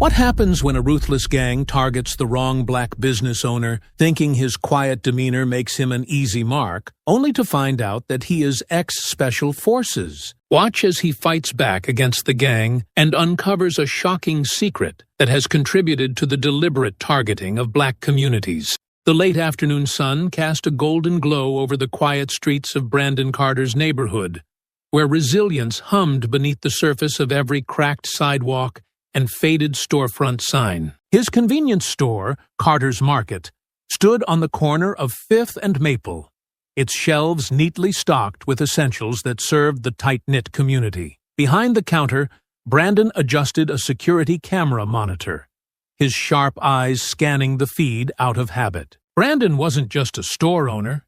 What happens when a ruthless gang targets the wrong black business owner, thinking his quiet demeanor makes him an easy mark, only to find out that he is ex-Special Forces? Watch as he fights back against the gang and uncovers a shocking secret that has contributed to the deliberate targeting of black communities. The late afternoon sun cast a golden glow over the quiet streets of Brandon Carter's neighborhood, where resilience hummed beneath the surface of every cracked sidewalk and faded storefront sign. His convenience store, Carter's Market, stood on the corner of 5th and Maple, its shelves neatly stocked with essentials that served the tight-knit community. Behind the counter, Brandon adjusted a security camera monitor, his sharp eyes scanning the feed out of habit. Brandon wasn't just a store owner.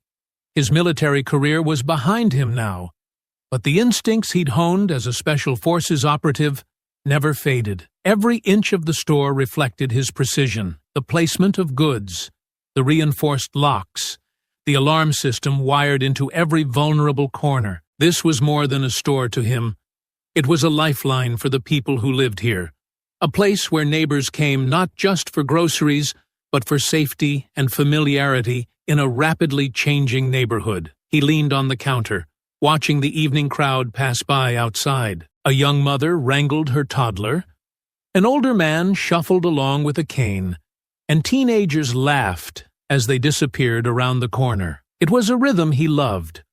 His military career was behind him now, but the instincts he'd honed as a Special Forces operative never faded. Every inch of the store reflected his precision, the placement of goods, the reinforced locks, the alarm system wired into every vulnerable corner. This was more than a store to him. It was a lifeline for the people who lived here, a place where neighbors came not just for groceries, but for safety and familiarity in a rapidly changing neighborhood. He leaned on the counter, watching the evening crowd pass by outside. A young mother wrangled her toddler, an older man shuffled along with a cane, and teenagers laughed as they disappeared around the corner. It was a rhythm he loved,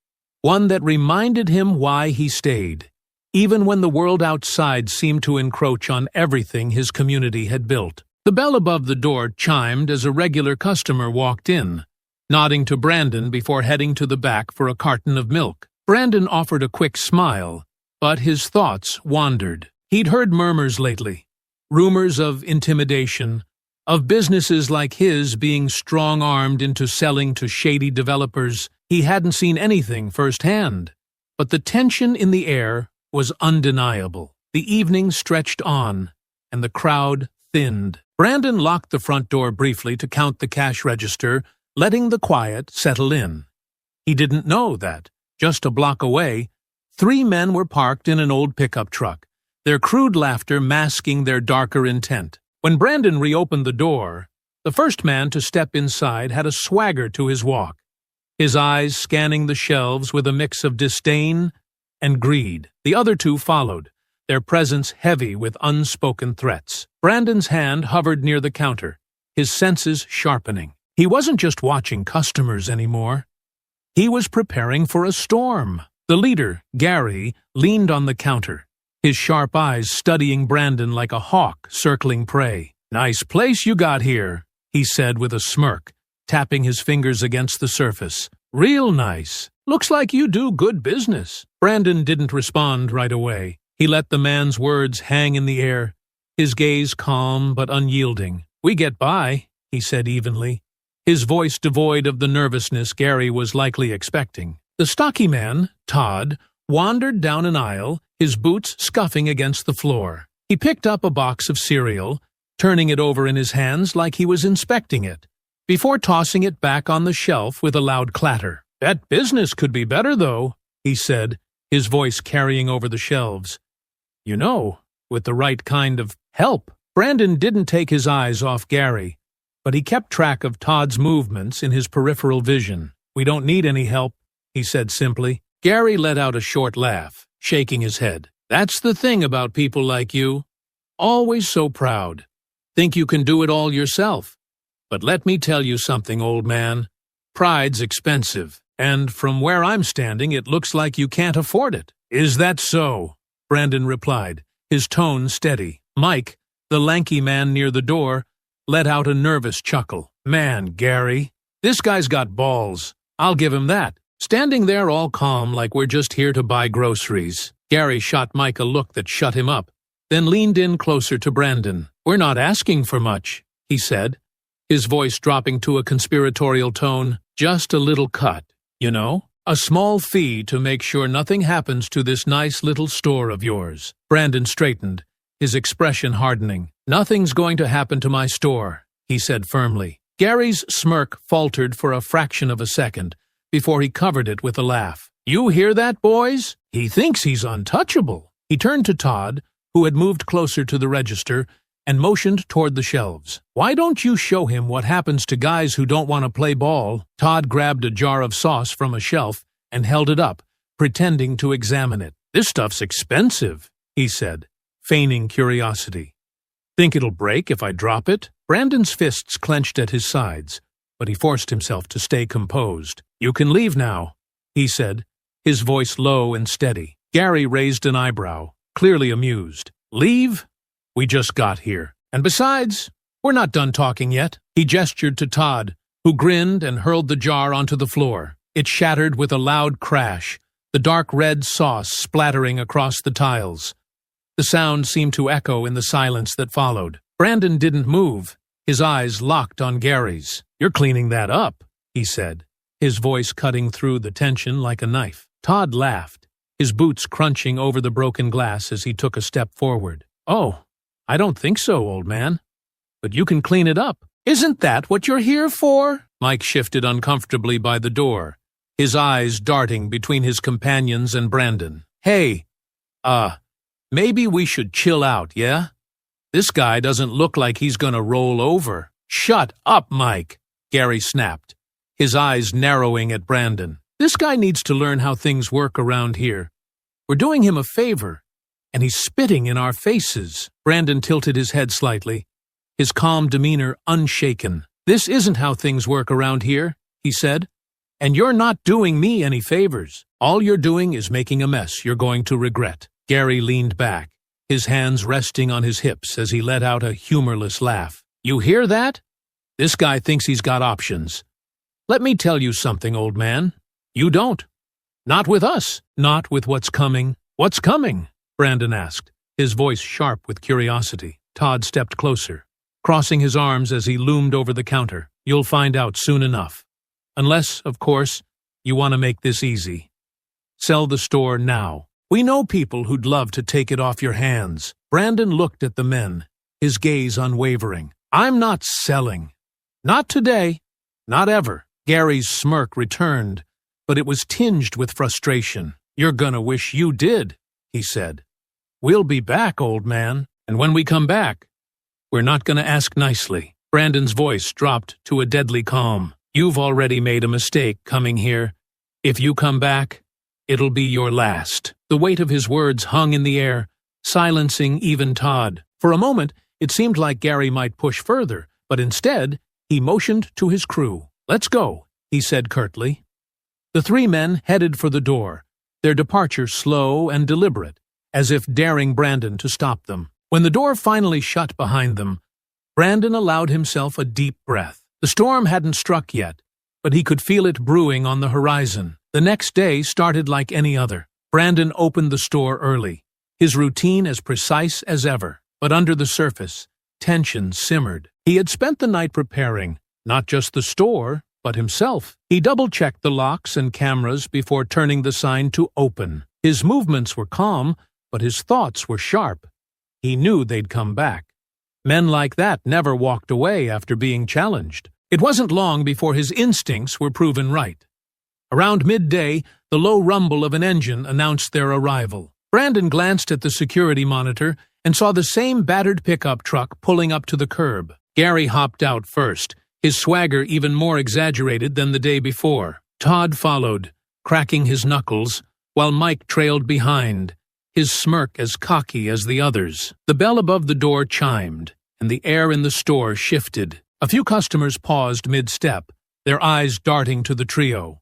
one that reminded him why he stayed, even when the world outside seemed to encroach on everything his community had built. The bell above the door chimed as a regular customer walked in, nodding to Brandon before heading to the back for a carton of milk. Brandon offered a quick smile, but his thoughts wandered. He'd heard murmurs lately, rumors of intimidation, of businesses like his being strong-armed into selling to shady developers. He hadn't seen anything firsthand, but the tension in the air was undeniable. The evening stretched on, and the crowd thinned. Brandon locked the front door briefly to count the cash register, letting the quiet settle in. He didn't know that, just a block away, 3 men were parked in an old pickup truck, their crude laughter masking their darker intent. When Brandon reopened the door, the first man to step inside had a swagger to his walk, his eyes scanning the shelves with a mix of disdain and greed. The other 2 followed, their presence heavy with unspoken threats. Brandon's hand hovered near the counter, his senses sharpening. He wasn't just watching customers anymore. He was preparing for a storm. The leader, Gary, leaned on the counter, his sharp eyes studying Brandon like a hawk circling prey. "Nice place you got here," he said with a smirk, tapping his fingers against the surface. "Real nice. Looks like you do good business." Brandon didn't respond right away. He let the man's words hang in the air, his gaze calm but unyielding. "We get by," he said evenly, his voice devoid of the nervousness Gary was likely expecting. The stocky man, Todd, wandered down an aisle, his boots scuffing against the floor. He picked up a box of cereal, turning it over in his hands like he was inspecting it, before tossing it back on the shelf with a loud clatter. "That business could be better, though," he said, his voice carrying over the shelves. "You know, with the right kind of help." Brandon didn't take his eyes off Gary, but he kept track of Todd's movements in his peripheral vision. "We don't need any help," he said simply. Gary let out a short laugh, shaking his head. "That's the thing about people like you. Always so proud. Think you can do it all yourself. But let me tell you something, old man. Pride's expensive, and from where I'm standing it looks like you can't afford it." "Is that so?" Brandon replied, his tone steady. Mike, the lanky man near the door, let out a nervous chuckle. "Man, Gary, this guy's got balls. I'll give him that. Standing there all calm like we're just here to buy groceries." Gary shot Mike a look that shut him up, then leaned in closer to Brandon. "We're not asking for much," he said, his voice dropping to a conspiratorial tone. "Just a little cut, you know? A small fee to make sure nothing happens to this nice little store of yours." Brandon straightened, his expression hardening. "Nothing's going to happen to my store," he said firmly. Gary's smirk faltered for a fraction of a second, before he covered it with a laugh. "You hear that, boys? He thinks he's untouchable." He turned to Todd, who had moved closer to the register, and motioned toward the shelves. "Why don't you show him what happens to guys who don't want to play ball?" Todd grabbed a jar of sauce from a shelf and held it up, pretending to examine it. "This stuff's expensive," he said, feigning curiosity. "Think it'll break if I drop it?" Brandon's fists clenched at his sides, but he forced himself to stay composed. "You can leave now," he said, his voice low and steady. Gary raised an eyebrow, clearly amused. "Leave? We just got here. And besides, we're not done talking yet." He gestured to Todd, who grinned and hurled the jar onto the floor. It shattered with a loud crash, the dark red sauce splattering across the tiles. The sound seemed to echo in the silence that followed. Brandon didn't move, his eyes locked on Gary's. "You're cleaning that up," he said, his voice cutting through the tension like a knife. Todd laughed, his boots crunching over the broken glass as he took a step forward. "Oh, I don't think so, old man. But you can clean it up." "Isn't that what you're here for?" Mike shifted uncomfortably by the door, his eyes darting between his companions and Brandon. "Hey, maybe we should chill out, yeah? This guy doesn't look like he's gonna roll over." "Shut up, Mike," Gary snapped, his eyes narrowing at Brandon. "This guy needs to learn how things work around here. We're doing him a favor, and he's spitting in our faces." Brandon tilted his head slightly, his calm demeanor unshaken. "This isn't how things work around here," he said, "and you're not doing me any favors. All you're doing is making a mess you're going to regret." Gary leaned back, his hands resting on his hips as he let out a humorless laugh. "You hear that? This guy thinks he's got options. Let me tell you something, old man. You don't. Not with us. Not with what's coming." "What's coming?" Brandon asked, his voice sharp with curiosity. Todd stepped closer, crossing his arms as he loomed over the counter. "You'll find out soon enough. Unless, of course, you want to make this easy. Sell the store now. We know people who'd love to take it off your hands." Brandon looked at the men, his gaze unwavering. "I'm not selling. Not today. Not ever." Gary's smirk returned, but it was tinged with frustration. "You're gonna wish you did," he said. "We'll be back, old man, and when we come back, we're not gonna ask nicely." Brandon's voice dropped to a deadly calm. "You've already made a mistake coming here. If you come back, it'll be your last." The weight of his words hung in the air, silencing even Todd. For a moment, it seemed like Gary might push further, but instead, he motioned to his crew. "Let's go," he said curtly. The three men headed for the door, their departure slow and deliberate, as if daring Brandon to stop them. When the door finally shut behind them, Brandon allowed himself a deep breath. The storm hadn't struck yet, but he could feel it brewing on the horizon. The next day started like any other. Brandon opened the store early, his routine as precise as ever. But under the surface, tension simmered. He had spent the night preparing, not just the store, but himself. He double-checked the locks and cameras before turning the sign to open. His movements were calm, but his thoughts were sharp. He knew they'd come back. Men like that never walked away after being challenged. It wasn't long before his instincts were proven right. Around midday, the low rumble of an engine announced their arrival. Brandon glanced at the security monitor and saw the same battered pickup truck pulling up to the curb. Gary hopped out first, his swagger even more exaggerated than the day before. Todd followed, cracking his knuckles, while Mike trailed behind, his smirk as cocky as the others. The bell above the door chimed, and the air in the store shifted. A few customers paused mid-step, their eyes darting to the trio.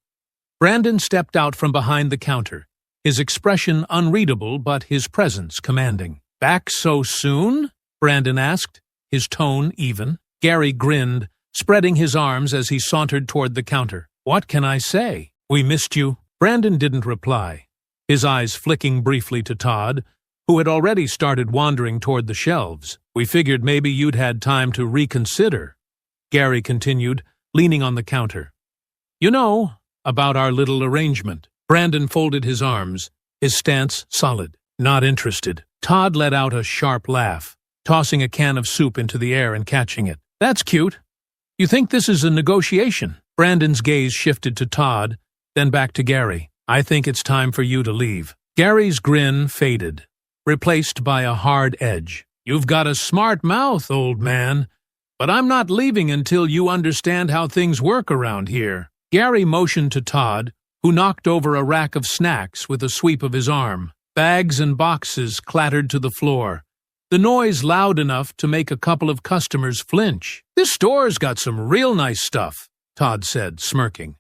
Brandon stepped out from behind the counter, his expression unreadable but his presence commanding. "Back so soon?" Brandon asked, his tone even. Gary grinned, spreading his arms as he sauntered toward the counter. "What can I say? We missed you." Brandon didn't reply, his eyes flicking briefly to Todd, who had already started wandering toward the shelves. "We figured maybe you'd had time to reconsider," Gary continued, leaning on the counter. "You know, about our little arrangement." Brandon folded his arms, his stance solid. "Not interested." Todd let out a sharp laugh, tossing a can of soup into the air and catching it. "That's cute. You think this is a negotiation?" Brandon's gaze shifted to Todd, then back to Gary. "I think it's time for you to leave." Gary's grin faded, replaced by a hard edge. You've got a smart mouth, old man, but I'm not leaving until you understand how things work around here. Gary motioned to Todd, who knocked over a rack of snacks with a sweep of his arm. Bags and boxes clattered to the floor, the noise loud enough to make a couple of customers flinch. "This store's got some real nice stuff," Todd said, smirking.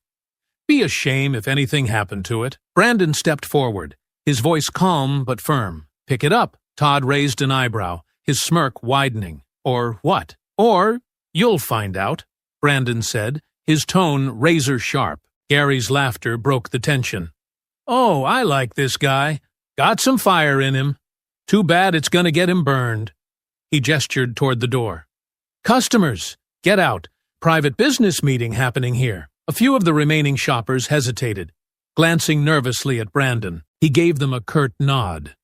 "Be a shame if anything happened to it." Brandon stepped forward, his voice calm but firm. "Pick it up." Todd raised an eyebrow, his smirk widening. "Or what?" "Or you'll find out," Brandon said, his tone razor-sharp. Gary's laughter broke the tension. "Oh, I like this guy. Got some fire in him. Too bad it's gonna get him burned." He gestured toward the door. "Customers, get out. Private business meeting happening here." A few of the remaining shoppers hesitated, glancing nervously at Brandon. He gave them a curt nod,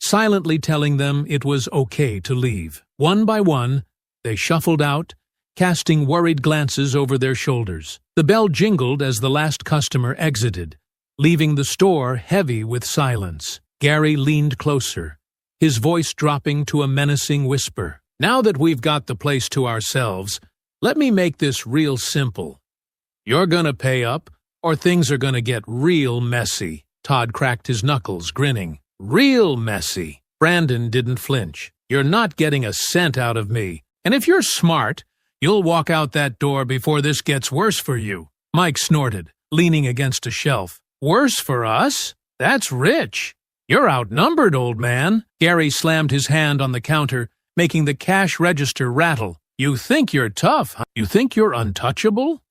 silently telling them it was okay to leave. One by one, they shuffled out, casting worried glances over their shoulders. The bell jingled as the last customer exited, leaving the store heavy with silence. Gary leaned closer, his voice dropping to a menacing whisper. "Now that we've got the place to ourselves, let me make this real simple. You're gonna pay up, or things are gonna get real messy." Todd cracked his knuckles, grinning. "Real messy." Brandon didn't flinch. "You're not getting a cent out of me, and if you're smart, you'll walk out that door before this gets worse for you." Mike snorted, leaning against a shelf. "Worse for us? That's rich. You're outnumbered, old man." Gary slammed his hand on the counter, making the cash register rattle. "You think you're tough, huh? You think you're untouchable?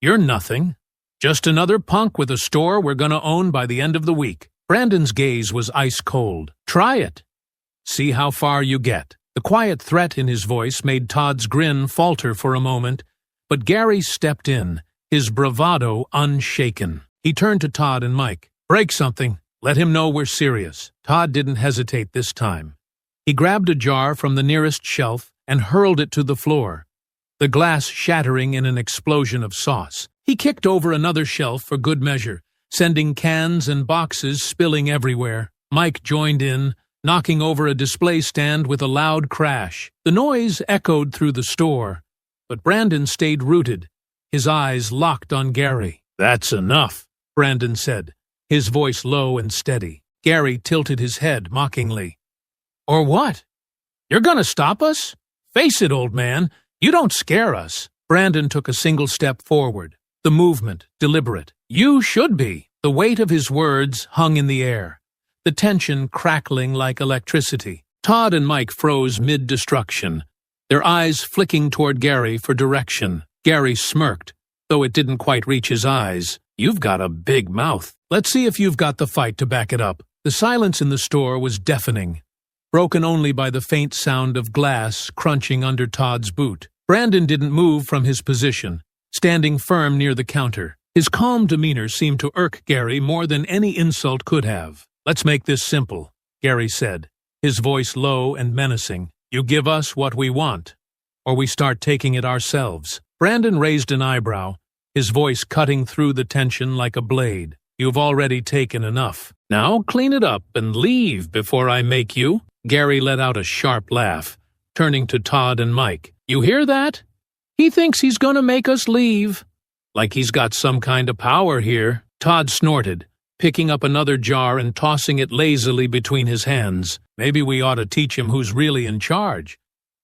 You're nothing. Just another punk with a store we're gonna own by the end of the week." Brandon's gaze was ice-cold. "Try it. See how far you get." The quiet threat in his voice made Todd's grin falter for a moment, but Gary stepped in, his bravado unshaken. He turned to Todd and Mike. "Break something. Let him know we're serious." Todd didn't hesitate this time. He grabbed a jar from the nearest shelf and hurled it to the floor, the glass shattering in an explosion of sauce. He kicked over another shelf for good measure, sending cans and boxes spilling everywhere. Mike joined in, knocking over a display stand with a loud crash. The noise echoed through the store, but Brandon stayed rooted, his eyes locked on Gary. "That's enough," Brandon said, his voice low and steady. Gary tilted his head mockingly. "Or what? You're gonna stop us? Face it, old man, you don't scare us." Brandon took a single step forward, the movement deliberate. "You should be." The weight of his words hung in the air, the tension crackling like electricity. Todd and Mike froze mid-destruction, their eyes flicking toward Gary for direction. Gary smirked, though it didn't quite reach his eyes. "You've got a big mouth. Let's see if you've got the fight to back it up." The silence in the store was deafening, broken only by the faint sound of glass crunching under Todd's boot. Brandon didn't move from his position, standing firm near the counter. His calm demeanor seemed to irk Gary more than any insult could have. "Let's make this simple," Gary said, his voice low and menacing. "You give us what we want, or we start taking it ourselves." Brandon raised an eyebrow, his voice cutting through the tension like a blade. "You've already taken enough. Now clean it up and leave before I make you." Gary let out a sharp laugh, turning to Todd and Mike. "You hear that? He thinks he's gonna make us leave. Like he's got some kind of power here." Todd snorted, picking up another jar and tossing it lazily between his hands. "Maybe we ought to teach him who's really in charge.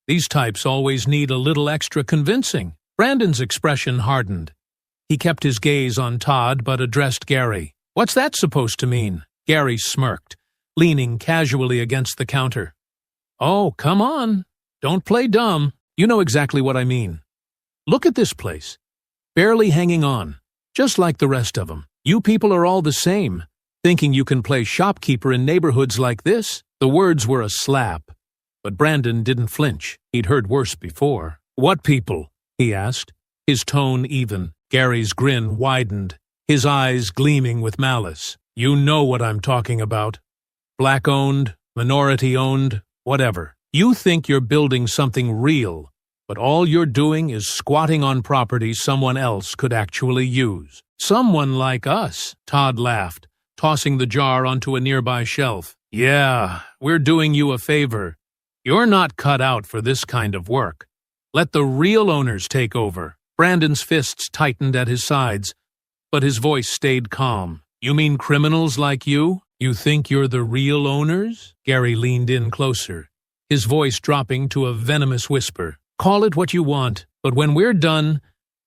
These types always need a little extra convincing." Brandon's expression hardened. He kept his gaze on Todd but addressed Gary. "What's that supposed to mean?" Gary smirked, leaning casually against the counter. "Oh, come on. Don't play dumb. You know exactly what I mean. Look at this place. Barely hanging on, just like the rest of them. You people are all the same, thinking you can play shopkeeper in neighborhoods like this." The words were a slap, but Brandon didn't flinch. He'd heard worse before. "What people?" he asked, his tone even. Gary's grin widened, his eyes gleaming with malice. "You know what I'm talking about. Black-owned, minority-owned, whatever. You think you're building something real, but all you're doing is squatting on property someone else could actually use." "Someone like us," Todd laughed, tossing the jar onto a nearby shelf. "Yeah, we're doing you a favor. "You're not cut out for this kind of work. Let the real owners take over." Brandon's fists tightened at his sides, but his voice stayed calm. "You mean criminals like you? You think you're the real owners?" Gary leaned in closer, his voice dropping to a venomous whisper. "Call it what you want, but when we're done,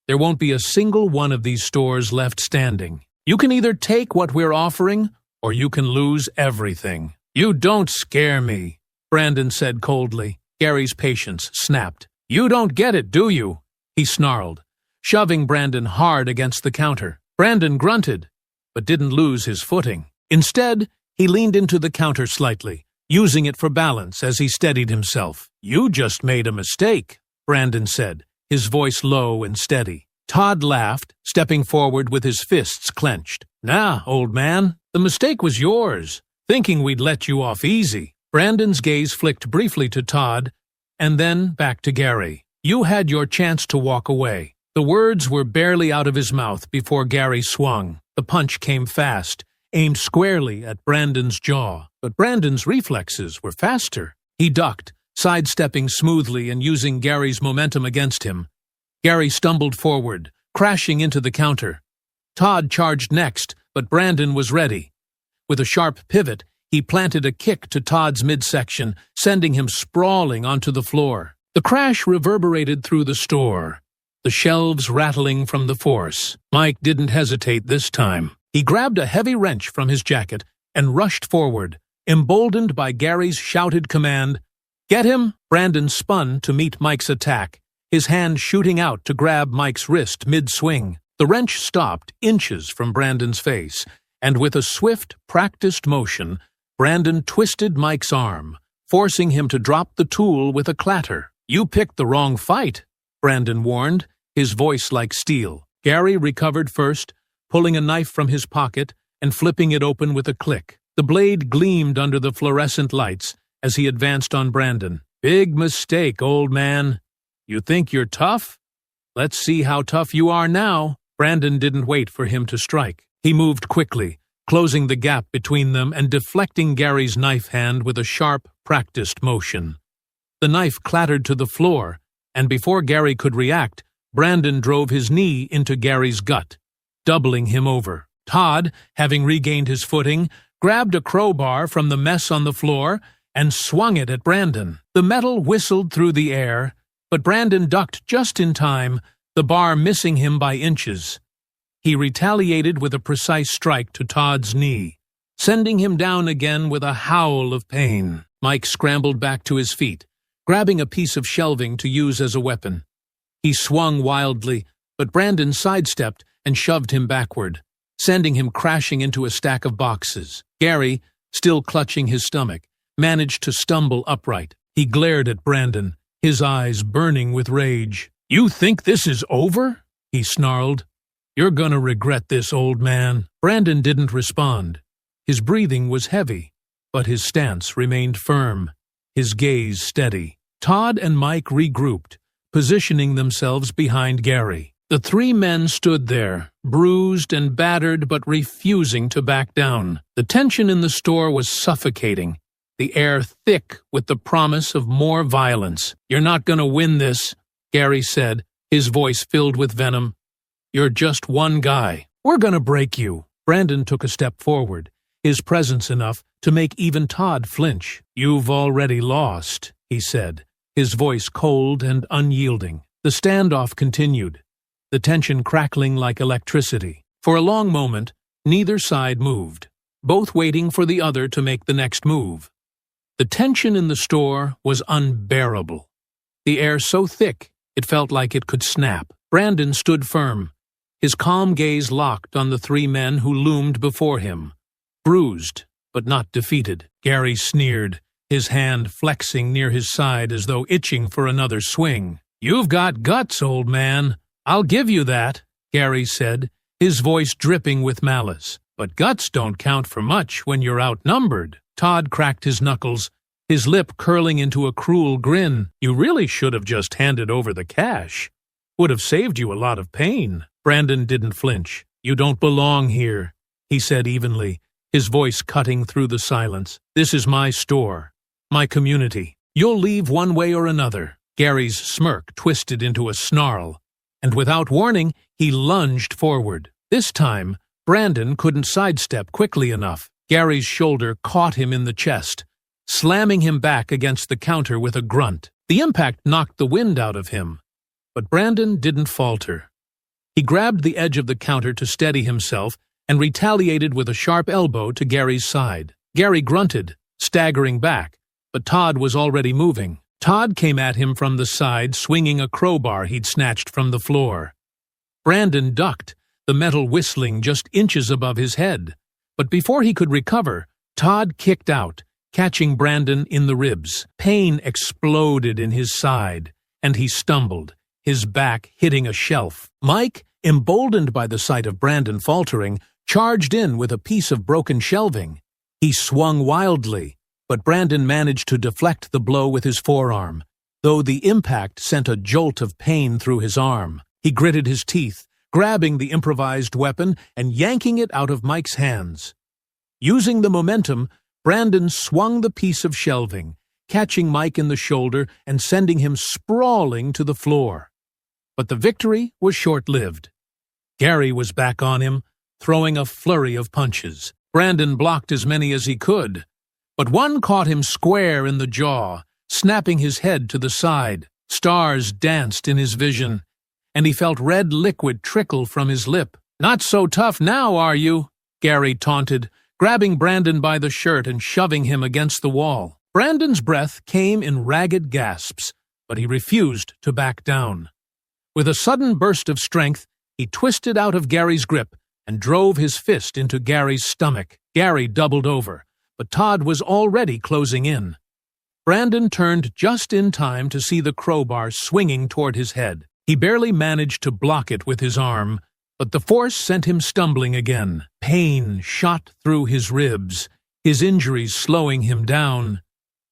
there won't be a single one of these stores left standing. You can either take what we're offering, or you can lose everything." "You don't scare me," Brandon said coldly. Gary's patience snapped. "You don't get it, do you?" he snarled, shoving Brandon hard against the counter. Brandon grunted, but didn't lose his footing. Instead, he leaned into the counter slightly, using it for balance as he steadied himself. "You just made a mistake," Brandon said, his voice low and steady. Todd laughed, stepping forward with his fists clenched. "Nah, old man, the mistake was yours, thinking we'd let you off easy." Brandon's gaze flicked briefly to Todd, and then back to Gary. "You had your chance to walk away." The words were barely out of his mouth before Gary swung. The punch came fast, aimed squarely at Brandon's jaw, but Brandon's reflexes were faster. He ducked, sidestepping smoothly and using Gary's momentum against him. Gary stumbled forward, crashing into the counter. Todd charged next, but Brandon was ready. With a sharp pivot, he planted a kick to Todd's midsection, sending him sprawling onto the floor. The crash reverberated through the store, the shelves rattling from the force. Mike didn't hesitate this time. He grabbed a heavy wrench from his jacket and rushed forward, emboldened by Gary's shouted command. "Get him!" Brandon spun to meet Mike's attack, his hand shooting out to grab Mike's wrist mid-swing. The wrench stopped inches from Brandon's face, and with a swift, practiced motion, Brandon twisted Mike's arm, forcing him to drop the tool with a clatter. "You picked the wrong fight," Brandon warned, his voice like steel. Gary recovered first, pulling a knife from his pocket and flipping it open with a click. The blade gleamed under the fluorescent lights as he advanced on Brandon. "Big mistake, old man. You think you're tough? Let's see how tough you are now." Brandon didn't wait for him to strike. He moved quickly, closing the gap between them and deflecting Gary's knife hand with a sharp, practiced motion. The knife clattered to the floor, and before Gary could react, Brandon drove his knee into Gary's gut, doubling him over. Todd, having regained his footing, grabbed a crowbar from the mess on the floor and swung it at Brandon. The metal whistled through the air, but Brandon ducked just in time, the bar missing him by inches. He retaliated with a precise strike to Todd's knee, sending him down again with a howl of pain. Mike scrambled back to his feet, grabbing a piece of shelving to use as a weapon. He swung wildly, but Brandon sidestepped and shoved him backward, sending him crashing into a stack of boxes. Gary, still clutching his stomach, managed to stumble upright. He glared at Brandon, his eyes burning with rage. "You think this is over?" he snarled. "You're gonna regret this, old man." Brandon didn't respond. His breathing was heavy, but his stance remained firm, his gaze steady. Todd and Mike regrouped, positioning themselves behind Gary. The three men stood there, bruised and battered but refusing to back down. The tension in the store was suffocating, the air thick with the promise of more violence. "You're not going to win this," Gary said, his voice filled with venom. "You're just one guy. We're going to break you." Brandon took a step forward, his presence enough to make even Todd flinch. "You've already lost," he said, his voice cold and unyielding. The standoff continued, the tension crackling like electricity. For a long moment, neither side moved, both waiting for the other to make the next move. The tension in the store was unbearable, the air so thick it felt like it could snap. Brandon stood firm, his calm gaze locked on the three men who loomed before him. Bruised, but not defeated. Gary sneered, his hand flexing near his side as though itching for another swing. "You've got guts, old man. I'll give you that," Gary said, his voice dripping with malice. "But guts don't count for much when you're outnumbered." Todd cracked his knuckles, his lip curling into a cruel grin. "You really should have just handed over the cash. Would have saved you a lot of pain." Brandon didn't flinch. "You don't belong here," he said evenly, his voice cutting through the silence. "This is my store, my community. You'll leave one way or another." Gary's smirk twisted into a snarl, and without warning, he lunged forward. This time, Brandon couldn't sidestep quickly enough. Gary's shoulder caught him in the chest, slamming him back against the counter with a grunt. The impact knocked the wind out of him, but Brandon didn't falter. He grabbed the edge of the counter to steady himself and retaliated with a sharp elbow to Gary's side. Gary grunted, staggering back, but Todd was already moving. Todd came at him from the side, swinging a crowbar he'd snatched from the floor. Brandon ducked, the metal whistling just inches above his head. But before he could recover, Todd kicked out, catching Brandon in the ribs. Pain exploded in his side, and he stumbled, his back hitting a shelf. Mike, emboldened by the sight of Brandon faltering, charged in with a piece of broken shelving. He swung wildly, but Brandon managed to deflect the blow with his forearm, though the impact sent a jolt of pain through his arm. He gritted his teeth, grabbing the improvised weapon and yanking it out of Mike's hands. Using the momentum, Brandon swung the piece of shelving, catching Mike in the shoulder and sending him sprawling to the floor. But the victory was short-lived. Gary was back on him, throwing a flurry of punches. Brandon blocked as many as he could, but one caught him square in the jaw, snapping his head to the side. Stars danced in his vision, and he felt red liquid trickle from his lip. "Not so tough now, are you?" Gary taunted, grabbing Brandon by the shirt and shoving him against the wall. Brandon's breath came in ragged gasps, but he refused to back down. With a sudden burst of strength, he twisted out of Gary's grip and drove his fist into Gary's stomach. Gary doubled over, but Todd was already closing in. Brandon turned just in time to see the crowbar swinging toward his head. He barely managed to block it with his arm, but the force sent him stumbling again. Pain shot through his ribs, his injuries slowing him down.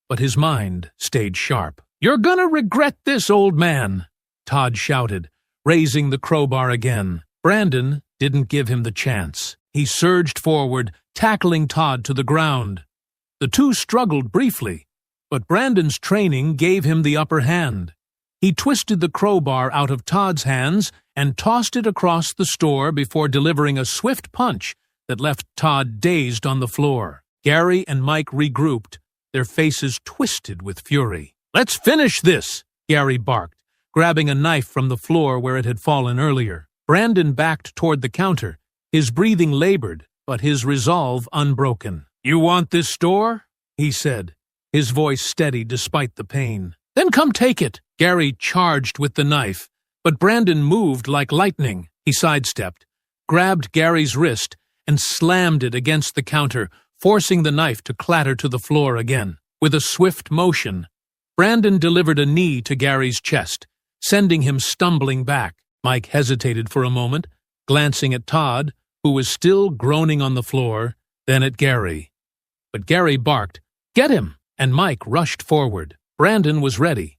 But his mind stayed sharp. "You're gonna regret this, old man," Todd shouted, raising the crowbar again. Brandon didn't give him the chance. He surged forward, tackling Todd to the ground. The two struggled briefly, but Brandon's training gave him the upper hand. He twisted the crowbar out of Todd's hands and tossed it across the store before delivering a swift punch that left Todd dazed on the floor. Gary and Mike regrouped, their faces twisted with fury. "Let's finish this," Gary barked, grabbing a knife from the floor where it had fallen earlier. Brandon backed toward the counter, his breathing labored, but his resolve unbroken. "You want this store?" he said, his voice steady despite the pain. "Then come take it." Gary charged with the knife, but Brandon moved like lightning. He sidestepped, grabbed Gary's wrist, and slammed it against the counter, forcing the knife to clatter to the floor again. With a swift motion, Brandon delivered a knee to Gary's chest, sending him stumbling back. Mike hesitated for a moment, glancing at Todd, who was still groaning on the floor, then at Gary. But Gary barked, "Get him!" and Mike rushed forward. Brandon was ready.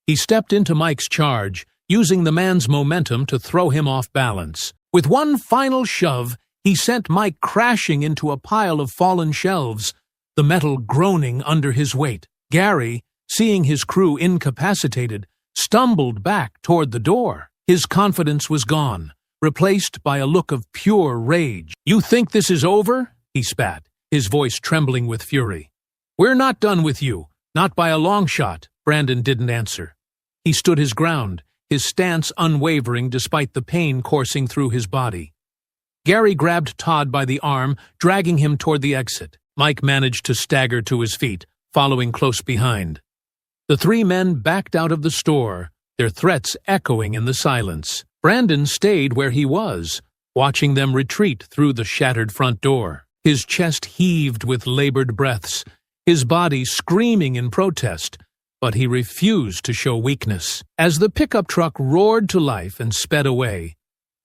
He stepped into Mike's charge, using the man's momentum to throw him off balance. With one final shove, he sent Mike crashing into a pile of fallen shelves, the metal groaning under his weight. Gary, seeing his crew incapacitated, stumbled back toward the door. His confidence was gone, replaced by a look of pure rage. "You think this is over?" he spat, his voice trembling with fury. "We're not done with you, not by a long shot." Brandon didn't answer. He stood his ground, his stance unwavering despite the pain coursing through his body. Gary grabbed Todd by the arm, dragging him toward the exit. Mike managed to stagger to his feet, following close behind. The three men backed out of the store, their threats echoing in the silence. Brandon stayed where he was, watching them retreat through the shattered front door. His chest heaved with labored breaths, his body screaming in protest, but he refused to show weakness. As the pickup truck roared to life and sped away,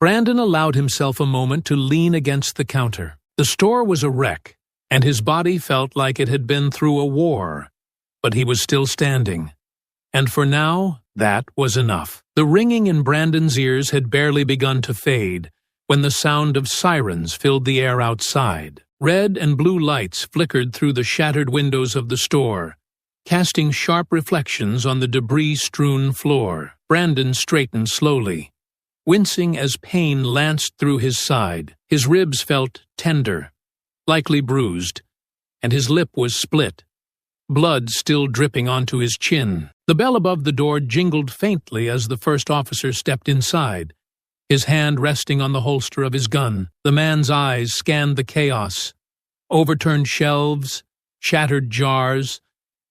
Brandon allowed himself a moment to lean against the counter. The store was a wreck, and his body felt like it had been through a war, but he was still standing. And for now, that was enough. The ringing in Brandon's ears had barely begun to fade when the sound of sirens filled the air outside. Red and blue lights flickered through the shattered windows of the store, casting sharp reflections on the debris-strewn floor. Brandon straightened slowly, wincing as pain lanced through his side. His ribs felt tender, likely bruised, and his lip was split, blood still dripping onto his chin. The bell above the door jingled faintly as the first officer stepped inside, his hand resting on the holster of his gun. The man's eyes scanned the chaos: overturned shelves, shattered jars,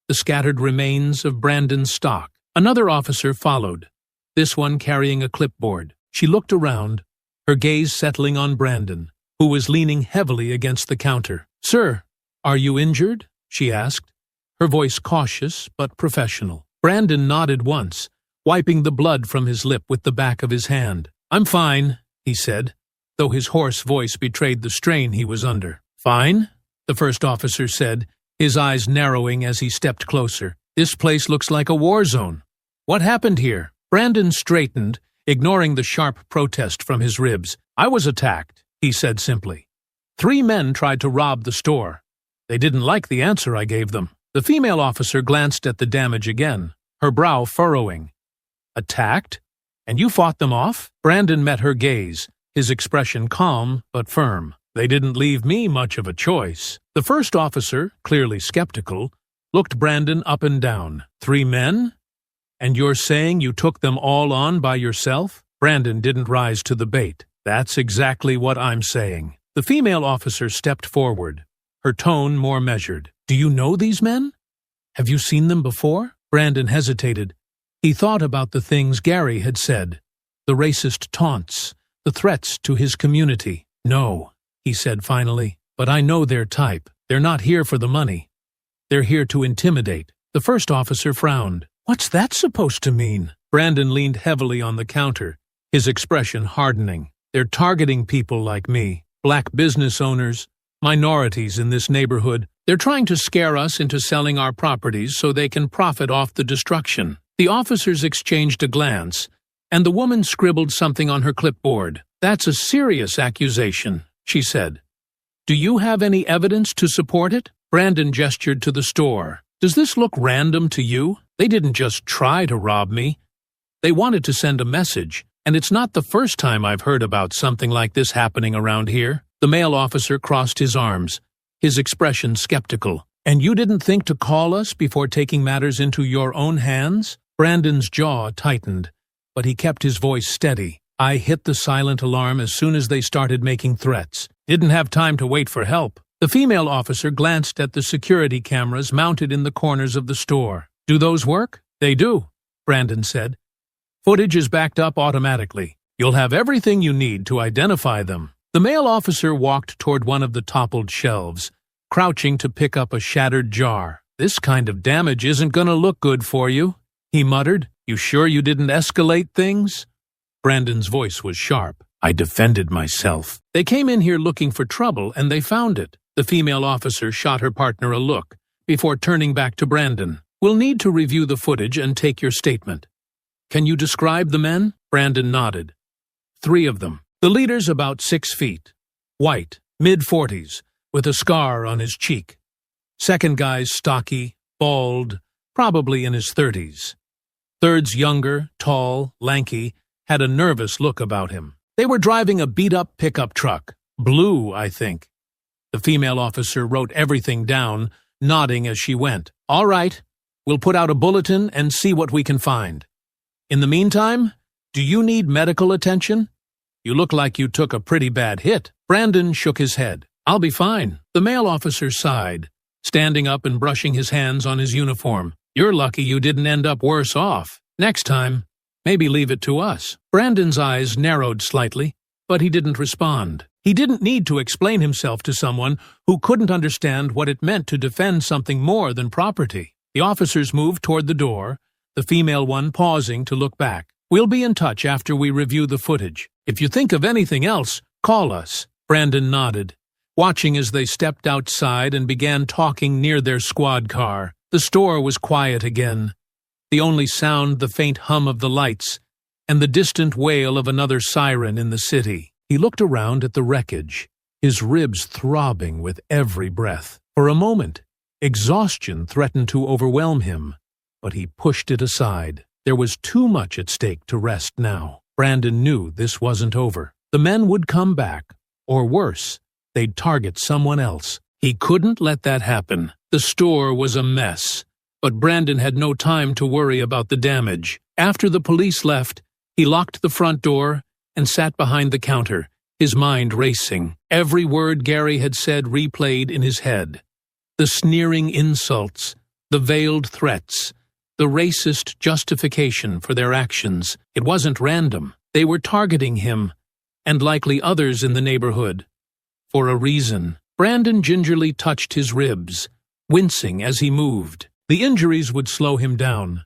the scattered remains of Brandon's stock. Another officer followed, this one carrying a clipboard. She looked around, her gaze settling on Brandon, who was leaning heavily against the counter. "Sir, are you injured?" she asked, her voice cautious but professional. Brandon nodded once, wiping the blood from his lip with the back of his hand. "I'm fine," he said, though his hoarse voice betrayed the strain he was under. "Fine?" the first officer said, his eyes narrowing as he stepped closer. "This place looks like a war zone. What happened here?" Brandon straightened, ignoring the sharp protest from his ribs. "I was attacked," he said simply. "3 men tried to rob the store. They didn't like the answer I gave them." The female officer glanced at the damage again, her brow furrowing. "Attacked? And you fought them off?" Brandon met her gaze, his expression calm but firm. "They didn't leave me much of a choice." The first officer, clearly skeptical, looked Brandon up and down. 3 men? And you're saying you took them all on by yourself?" Brandon didn't rise to the bait. "That's exactly what I'm saying." The female officer stepped forward, her tone more measured. "Do you know these men? Have you seen them before?" Brandon hesitated. He thought about the things Gary had said, the racist taunts, the threats to his community. "No," he said finally, "but I know their type. They're not here for the money. They're here to intimidate." The first officer frowned. "What's that supposed to mean?" Brandon leaned heavily on the counter, his expression hardening. "They're targeting people like me, black business owners, minorities in this neighborhood. They're trying to scare us into selling our properties so they can profit off the destruction." The officers exchanged a glance, and the woman scribbled something on her clipboard. "That's a serious accusation," she said. "Do you have any evidence to support it?" Brandon gestured to the store. "Does this look random to you? They didn't just try to rob me. They wanted to send a message, and it's not the first time I've heard about something like this happening around here." The male officer crossed his arms, his expression skeptical. "And you didn't think to call us before taking matters into your own hands?" Brandon's jaw tightened, but he kept his voice steady. "I hit the silent alarm as soon as they started making threats. Didn't have time to wait for help." The female officer glanced at the security cameras mounted in the corners of the store. "Do those work?" "They do," Brandon said. "Footage is backed up automatically. You'll have everything you need to identify them." The male officer walked toward one of the toppled shelves, crouching to pick up a shattered jar. "This kind of damage isn't going to look good for you," he muttered. "You sure you didn't escalate things?" Brandon's voice was sharp. "I defended myself. They came in here looking for trouble, and they found it." The female officer shot her partner a look, before turning back to Brandon. "We'll need to review the footage and take your statement. Can you describe the men?" Brandon nodded. 3 of them. The leader's about 6 feet, white, mid-40s, with a scar on his cheek. Second guy's stocky, bald, probably in his 30s. Third's younger, tall, lanky, had a nervous look about him. They were driving a beat-up pickup truck. Blue, I think. The female officer wrote everything down, nodding as she went. "All right, we'll put out a bulletin and see what we can find. In the meantime, do you need medical attention? You look like you took a pretty bad hit." Brandon shook his head. "I'll be fine." The male officer sighed, standing up and brushing his hands on his uniform. "You're lucky you didn't end up worse off. Next time, maybe leave it to us." Brandon's eyes narrowed slightly, but he didn't respond. He didn't need to explain himself to someone who couldn't understand what it meant to defend something more than property. The officers moved toward the door, the female one pausing to look back. "We'll be in touch after we review the footage. If you think of anything else, call us." Brandon nodded, watching as they stepped outside and began talking near their squad car. The store was quiet again, the only sound the faint hum of the lights and the distant wail of another siren in the city. He looked around at the wreckage, his ribs throbbing with every breath. For a moment, Exhaustion threatened to overwhelm him, but he pushed it aside. There was too much at stake to rest now. Brandon knew this wasn't over. The men would come back, or worse, they'd target someone else. He couldn't let that happen. The store was a mess, but Brandon had no time to worry about the damage. After the police left, he locked the front door and sat behind the counter, his mind racing. Every word Gary had said replayed in his head. The sneering insults, the veiled threats, the racist justification for their actions. It wasn't random. They were targeting him, and likely others in the neighborhood, for a reason. Brandon gingerly touched his ribs, wincing as he moved. The injuries would slow him down,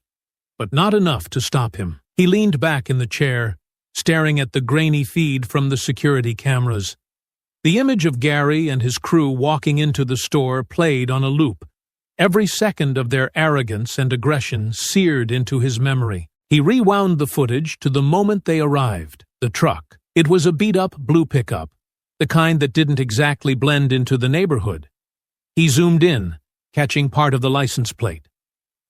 but not enough to stop him. He leaned back in the chair, staring at the grainy feed from the security cameras. The image of Gary and his crew walking into the store played on a loop. Every second of their arrogance and aggression seared into his memory. He rewound the footage to the moment they arrived. The truck. It was a beat-up blue pickup, the kind that didn't exactly blend into the neighborhood. He zoomed in, catching part of the license plate.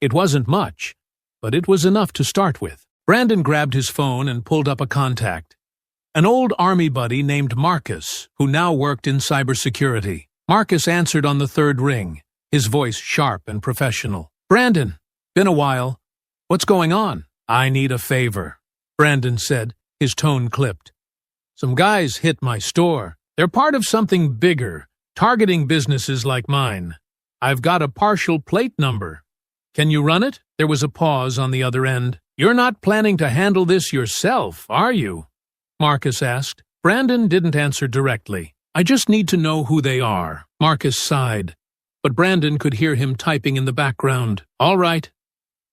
It wasn't much, but it was enough to start with. Brandon grabbed his phone and pulled up a contact. An old army buddy named Marcus, who now worked in cybersecurity. Marcus answered on the third ring, his voice sharp and professional. "Brandon, been a while. What's going on?" "I need a favor," Brandon said, his tone clipped. "Some guys hit my store. They're part of something bigger, targeting businesses like mine. I've got a partial plate number. Can you run it?" There was a pause on the other end. "You're not planning to handle this yourself, are you?" Marcus asked. Brandon didn't answer directly. "I just need to know who they are." Marcus sighed, but Brandon could hear him typing in the background. "All right.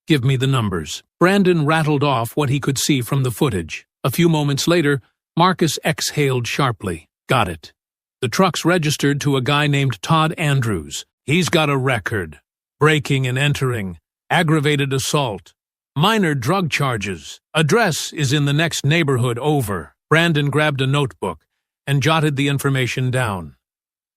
Give me the numbers." Brandon rattled off what he could see from the footage. A few moments later, Marcus exhaled sharply. "Got it. The truck's registered to a guy named Todd Andrews. He's got a record. Breaking and entering, aggravated assault, minor drug charges. Address is in the next neighborhood over." Brandon grabbed a notebook and jotted the information down.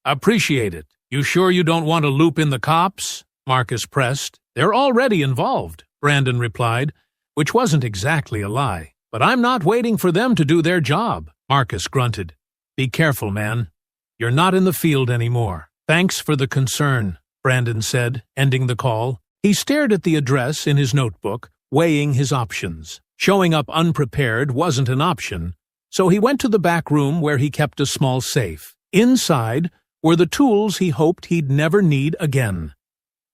"Appreciate it. You sure you don't want to loop in the cops?" Marcus pressed. "They're already involved," Brandon replied, which wasn't exactly a lie. "But I'm not waiting for them to do their job," Marcus grunted. "Be careful, man. You're not in the field anymore." "Thanks for the concern," Brandon said, ending the call. He stared at the address in his notebook, weighing his options. Showing up unprepared wasn't an option, so he went to the back room where he kept a small safe. Inside were the tools he hoped he'd never need again.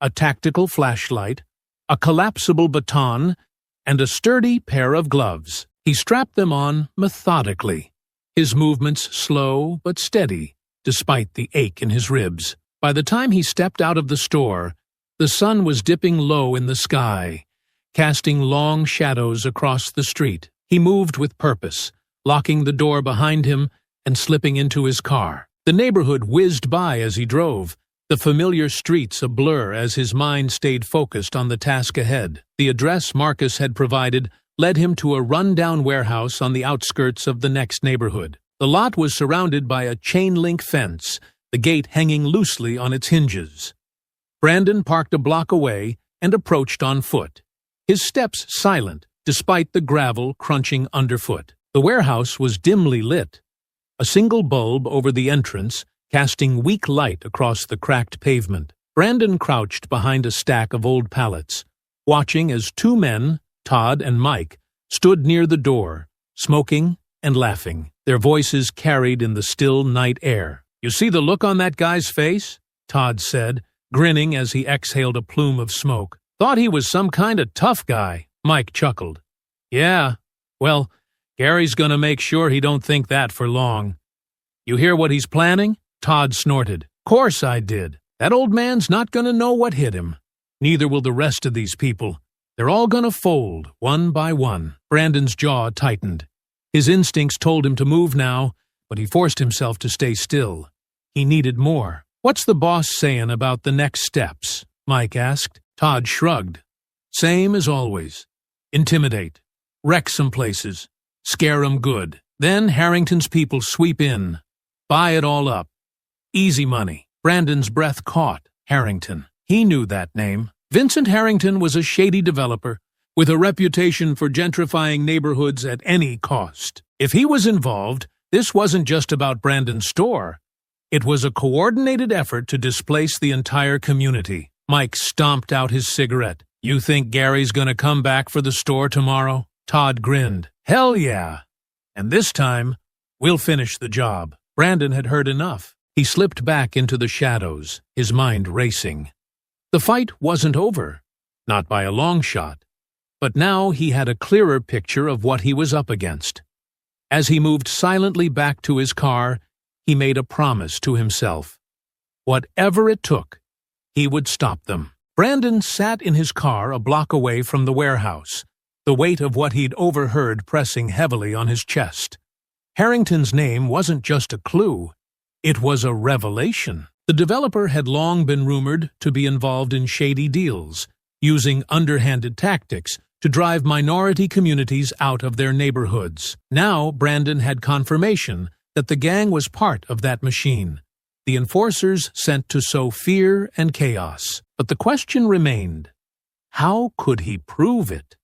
A tactical flashlight, a collapsible baton, and a sturdy pair of gloves. He strapped them on methodically, his movements slow but steady, despite the ache in his ribs. By the time he stepped out of the store, the sun was dipping low in the sky, casting long shadows across the street. He moved with purpose, locking the door behind him and slipping into his car. The neighborhood whizzed by as he drove, the familiar streets a blur as his mind stayed focused on the task ahead. The address Marcus had provided led him to a run-down warehouse on the outskirts of the next neighborhood. The lot was surrounded by a chain-link fence, the gate hanging loosely on its hinges. Brandon parked a block away and approached on foot, his steps silent despite the gravel crunching underfoot. The warehouse was dimly lit, a single bulb over the entrance casting weak light across the cracked pavement. Brandon crouched behind a stack of old pallets, watching as two men, Todd and Mike, stood near the door, smoking and laughing, their voices carried in the still night air. "You see the look on that guy's face?" Todd said, grinning as he exhaled a plume of smoke. "Thought he was some kind of tough guy," Mike chuckled. "Yeah, well, Gary's gonna make sure he don't think that for long." "You hear what he's planning?" Todd snorted. "Course I did. That old man's not gonna know what hit him. Neither will the rest of these people. They're all gonna fold, one by one." Brandon's jaw tightened. His instincts told him to move now, but he forced himself to stay still. He needed more. "What's the boss saying about the next steps?" Mike asked. Todd shrugged. "Same as always. Intimidate. Wreck some places. Scare 'em good. Then Harrington's people sweep in. Buy it all up. Easy money." Brandon's breath caught. Harrington. He knew that name. Vincent Harrington was a shady developer with a reputation for gentrifying neighborhoods at any cost. If he was involved, this wasn't just about Brandon's store. It was a coordinated effort to displace the entire community. Mike stomped out his cigarette. "You think Gary's gonna come back for the store tomorrow?" Todd grinned. "Hell yeah. And this time, we'll finish the job." Brandon had heard enough. He slipped back into the shadows, his mind racing. The fight wasn't over, not by a long shot, but now he had a clearer picture of what he was up against. As he moved silently back to his car, he made a promise to himself. Whatever it took, he would stop them. Brandon sat in his car a block away from the warehouse, the weight of what he'd overheard pressing heavily on his chest. Harrington's name wasn't just a clue, it was a revelation. The developer had long been rumored to be involved in shady deals, using underhanded tactics to drive minority communities out of their neighborhoods. Now Brandon had confirmation that the gang was part of that machine, the enforcers sent to sow fear and chaos. But the question remained, how could he prove it?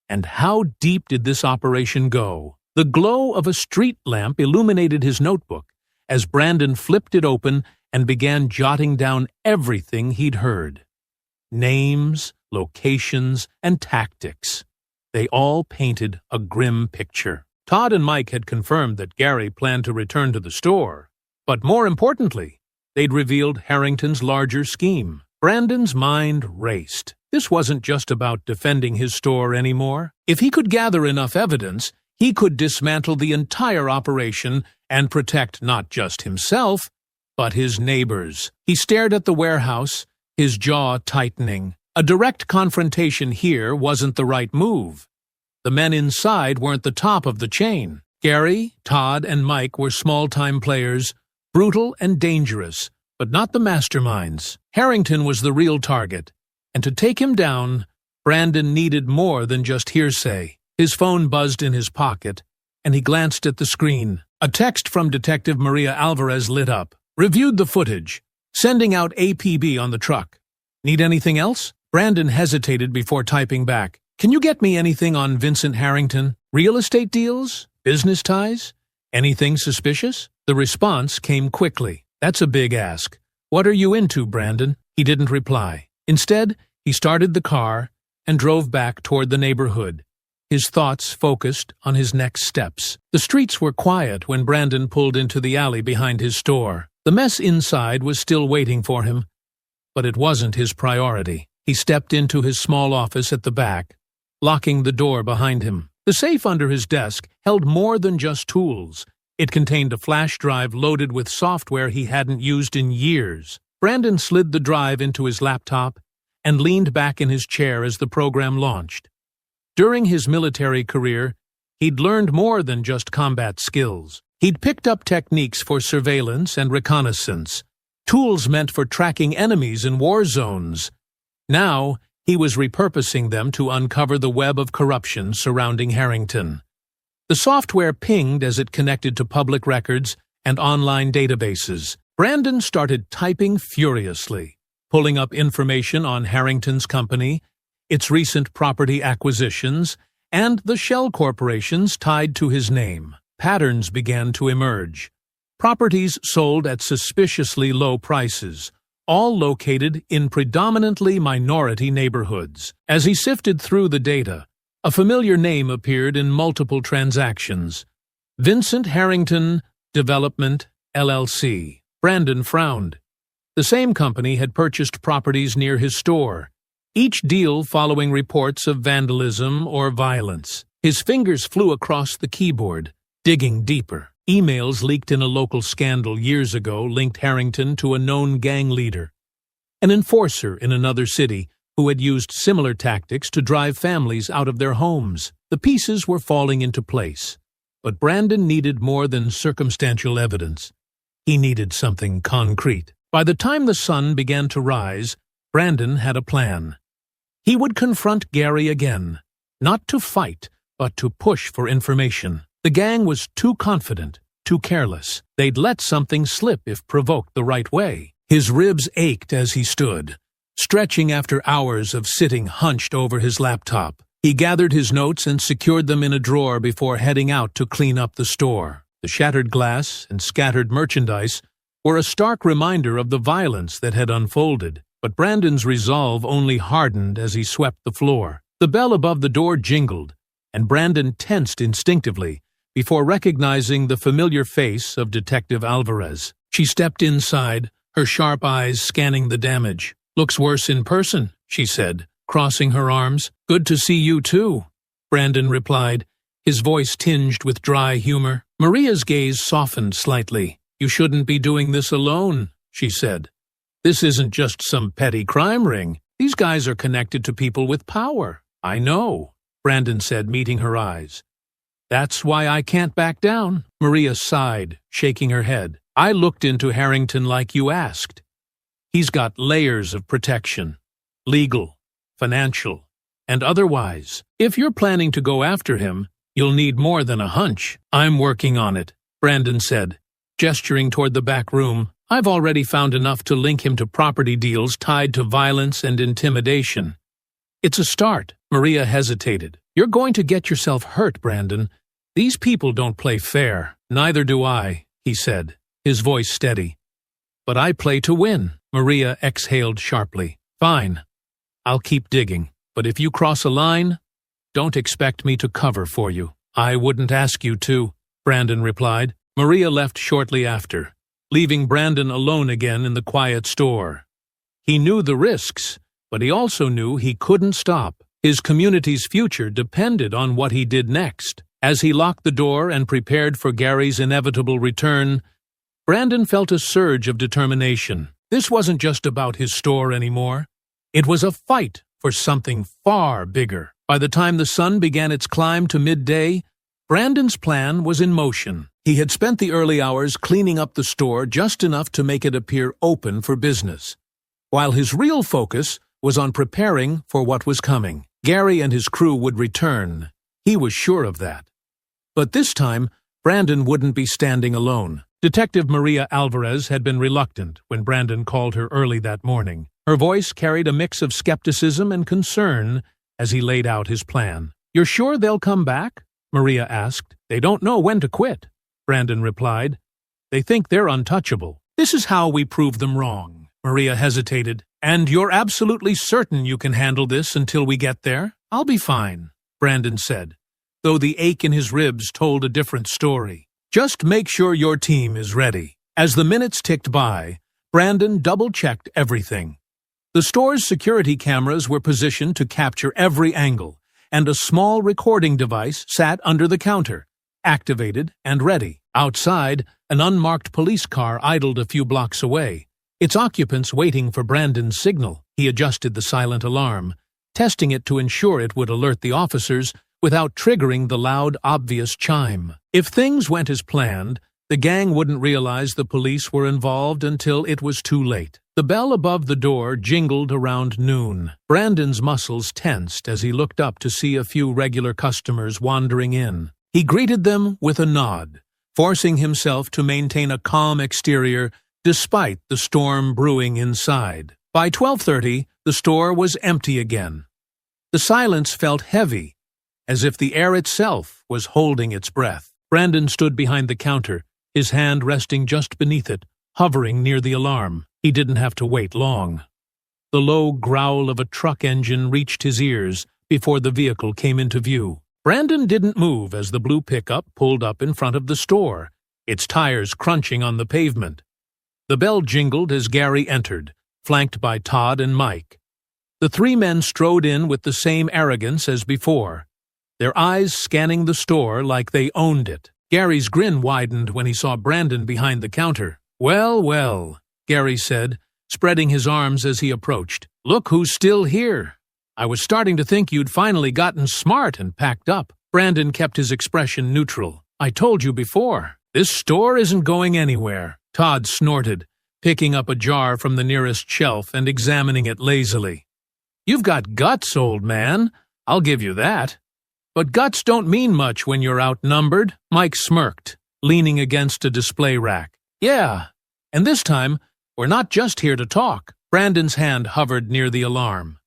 And how deep did this operation go? The glow of a street lamp illuminated his notebook as Brandon flipped it open and began jotting down everything he'd heard. Names, locations, and tactics. They all painted a grim picture. Todd and Mike had confirmed that Gary planned to return to the store, but more importantly, they'd revealed Harrington's larger scheme. Brandon's mind raced. This wasn't just about defending his store anymore. If he could gather enough evidence, he could dismantle the entire operation and protect not just himself, but his neighbors. He stared at the warehouse, his jaw tightening. A direct confrontation here wasn't the right move. The men inside weren't the top of the chain. Gary, Todd, and Mike were small-time players, brutal and dangerous, but not the masterminds. Harrington was the real target, and to take him down, Brandon needed more than just hearsay. His phone buzzed in his pocket, and he glanced at the screen. A text from Detective Maria Alvarez lit up. "Reviewed the footage. Sending out APB on the truck. Need anything else?" Brandon hesitated before typing back. "Can you get me anything on Vincent Harrington? Real estate deals? Business ties? Anything suspicious?" The response came quickly. "That's a big ask. What are you into, Brandon?" He didn't reply. Instead, he started the car and drove back toward the neighborhood, his thoughts focused on his next steps. The streets were quiet when Brandon pulled into the alley behind his store. The mess inside was still waiting for him, but it wasn't his priority. He stepped into his small office at the back, locking the door behind him. The safe under his desk held more than just tools. It contained a flash drive loaded with software he hadn't used in years. Brandon slid the drive into his laptop and leaned back in his chair as the program launched. During his military career, he'd learned more than just combat skills. He'd picked up techniques for surveillance and reconnaissance, tools meant for tracking enemies in war zones. Now, he was repurposing them to uncover the web of corruption surrounding Harrington. The software pinged as it connected to public records and online databases. Brandon started typing furiously, pulling up information on Harrington's company, its recent property acquisitions, and the shell corporations tied to his name. Patterns began to emerge. Properties sold at suspiciously low prices, all located in predominantly minority neighborhoods. As he sifted through the data, a familiar name appeared in multiple transactions. Vincent Harrington Development, LLC. Brandon frowned. The same company had purchased properties near his store, each deal following reports of vandalism or violence. His fingers flew across the keyboard, digging deeper. Emails leaked in a local scandal years ago linked Harrington to a known gang leader, an enforcer in another city who had used similar tactics to drive families out of their homes. The pieces were falling into place, but Brandon needed more than circumstantial evidence. He needed something concrete. By the time the sun began to rise, Brandon had a plan. He would confront Gary again, not to fight, but to push for information. The gang was too confident, too careless. They'd let something slip if provoked the right way. His ribs ached as he stood, stretching after hours of sitting hunched over his laptop. He gathered his notes and secured them in a drawer before heading out to clean up the store. The shattered glass and scattered merchandise were a stark reminder of the violence that had unfolded, but Brandon's resolve only hardened as he swept the floor. The bell above the door jingled, and Brandon tensed instinctively before recognizing the familiar face of Detective Alvarez. She stepped inside, her sharp eyes scanning the damage. "Looks worse in person," she said, crossing her arms. "Good to see you too," Brandon replied, his voice tinged with dry humor. Maria's gaze softened slightly. "You shouldn't be doing this alone," she said. "This isn't just some petty crime ring. These guys are connected to people with power." "I know," Brandon said, meeting her eyes. "That's why I can't back down." Maria sighed, shaking her head. "I looked into Harrington like you asked. He's got layers of protection. Legal, financial, and otherwise. If you're planning to go after him, you'll need more than a hunch." "I'm working on it," Brandon said, gesturing toward the back room. "I've already found enough to link him to property deals tied to violence and intimidation. It's a start." Maria hesitated. "You're going to get yourself hurt, Brandon. These people don't play fair." "Neither do I," he said, his voice steady. "But I play to win." Maria exhaled sharply. "Fine. I'll keep digging. But if you cross a line, don't expect me to cover for you." "I wouldn't ask you to," Brandon replied. Maria left shortly after, leaving Brandon alone again in the quiet store. He knew the risks, but he also knew he couldn't stop. His community's future depended on what he did next. As he locked the door and prepared for Gary's inevitable return, Brandon felt a surge of determination. This wasn't just about his store anymore. It was a fight for something far bigger. By the time the sun began its climb to midday, Brandon's plan was in motion. He had spent the early hours cleaning up the store just enough to make it appear open for business, while his real focus was on preparing for what was coming. Gary and his crew would return. He was sure of that. But this time, Brandon wouldn't be standing alone. Detective Maria Alvarez had been reluctant when Brandon called her early that morning. Her voice carried a mix of skepticism and concern as he laid out his plan. "You're sure they'll come back?" Maria asked. "They don't know when to quit," Brandon replied. "They think they're untouchable." "This is how we prove them wrong." Maria hesitated. "And you're absolutely certain you can handle this until we get there?" "I'll be fine," Brandon said, though the ache in his ribs told a different story. "Just make sure your team is ready." As the minutes ticked by, Brandon double-checked everything. The store's security cameras were positioned to capture every angle, and a small recording device sat under the counter, activated and ready. Outside, an unmarked police car idled a few blocks away, its occupants waiting for Brandon's signal. He adjusted the silent alarm, testing it to ensure it would alert the officers without triggering the loud, obvious chime. If things went as planned, the gang wouldn't realize the police were involved until it was too late. The bell above the door jingled around noon. Brandon's muscles tensed as he looked up to see a few regular customers wandering in. He greeted them with a nod, forcing himself to maintain a calm exterior despite the storm brewing inside. By 12:30, the store was empty again. The silence felt heavy, as if the air itself was holding its breath. Brandon stood behind the counter, his hand resting just beneath it, hovering near the alarm. He didn't have to wait long. The low growl of a truck engine reached his ears before the vehicle came into view. Brandon didn't move as the blue pickup pulled up in front of the store, its tires crunching on the pavement. The bell jingled as Gary entered, flanked by Todd and Mike. The three men strode in with the same arrogance as before, their eyes scanning the store like they owned it. Gary's grin widened when he saw Brandon behind the counter. "Well, well," Gary said, spreading his arms as he approached. "Look who's still here. I was starting to think you'd finally gotten smart and packed up." Brandon kept his expression neutral. "I told you before, this store isn't going anywhere." Todd snorted, picking up a jar from the nearest shelf and examining it lazily. "You've got guts, old man. I'll give you that. But guts don't mean much when you're outnumbered." Mike smirked, leaning against a display rack. "Yeah, and this time, we're not just here to talk. Brandon's hand hovered near the alarm.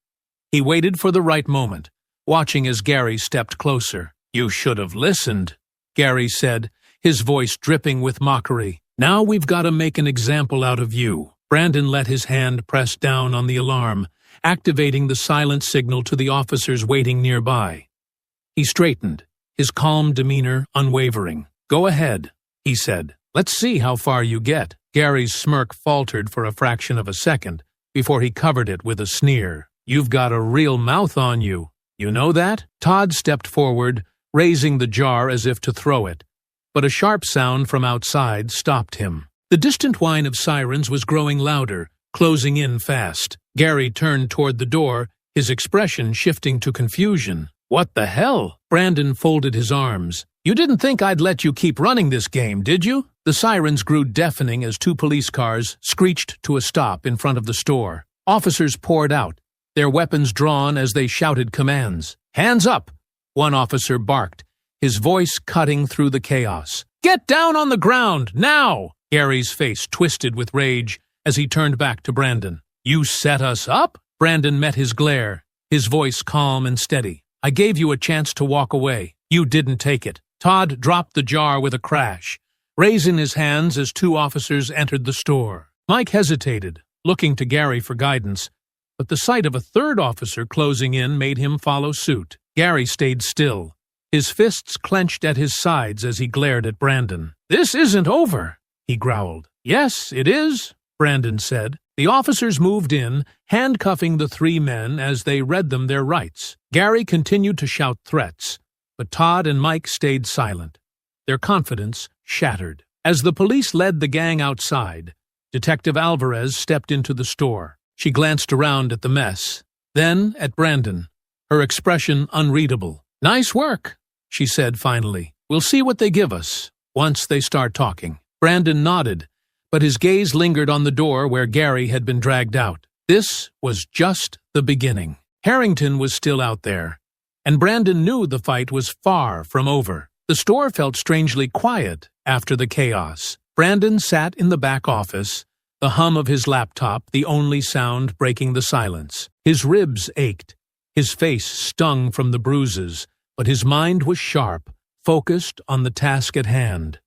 He waited for the right moment, watching as Gary stepped closer. "You should have listened," Gary said, his voice dripping with mockery. "Now we've got to make an example out of you." Brandon let his hand press down on the alarm, activating the silent signal to the officers waiting nearby. He straightened, his calm demeanor unwavering. "Go ahead," he said. "Let's see how far you get." Gary's smirk faltered for a fraction of a second before he covered it with a sneer. "You've got a real mouth on you. You know that?" Todd stepped forward, raising the jar as if to throw it, but a sharp sound from outside stopped him. The distant whine of sirens was growing louder, closing in fast. Gary turned toward the door, his expression shifting to confusion. "What the hell?" Brandon folded his arms. "You didn't think I'd let you keep running this game, did you?" The sirens grew deafening as 2 police cars screeched to a stop in front of the store. Officers poured out, their weapons drawn as they shouted commands. "Hands up!" one officer barked, his voice cutting through the chaos. "Get down on the ground, now!" Gary's face twisted with rage as he turned back to Brandon. "You set us up?" Brandon met his glare, his voice calm and steady. "I gave you a chance to walk away. You didn't take it." Todd dropped the jar with a crash, raising his hands as 2 officers entered the store. Mike hesitated, looking to Gary for guidance, but the sight of a 3rd officer closing in made him follow suit. Gary stayed still, his fists clenched at his sides as he glared at Brandon. "This isn't over," he growled. "Yes, it is," Brandon said. The officers moved in, handcuffing the 3 men as they read them their rights. Gary continued to shout threats, but Todd and Mike stayed silent, their confidence shattered. As the police led the gang outside, Detective Alvarez stepped into the store. She glanced around at the mess, then at Brandon, her expression unreadable. "Nice work," she said finally. "We'll see what they give us once they start talking." Brandon nodded, but his gaze lingered on the door where Gary had been dragged out. This was just the beginning. Harrington was still out there, and Brandon knew the fight was far from over. The store felt strangely quiet after the chaos. Brandon sat in the back office, the hum of his laptop the only sound breaking the silence. His ribs ached, his face stung from the bruises, but his mind was sharp, focused on the task at hand.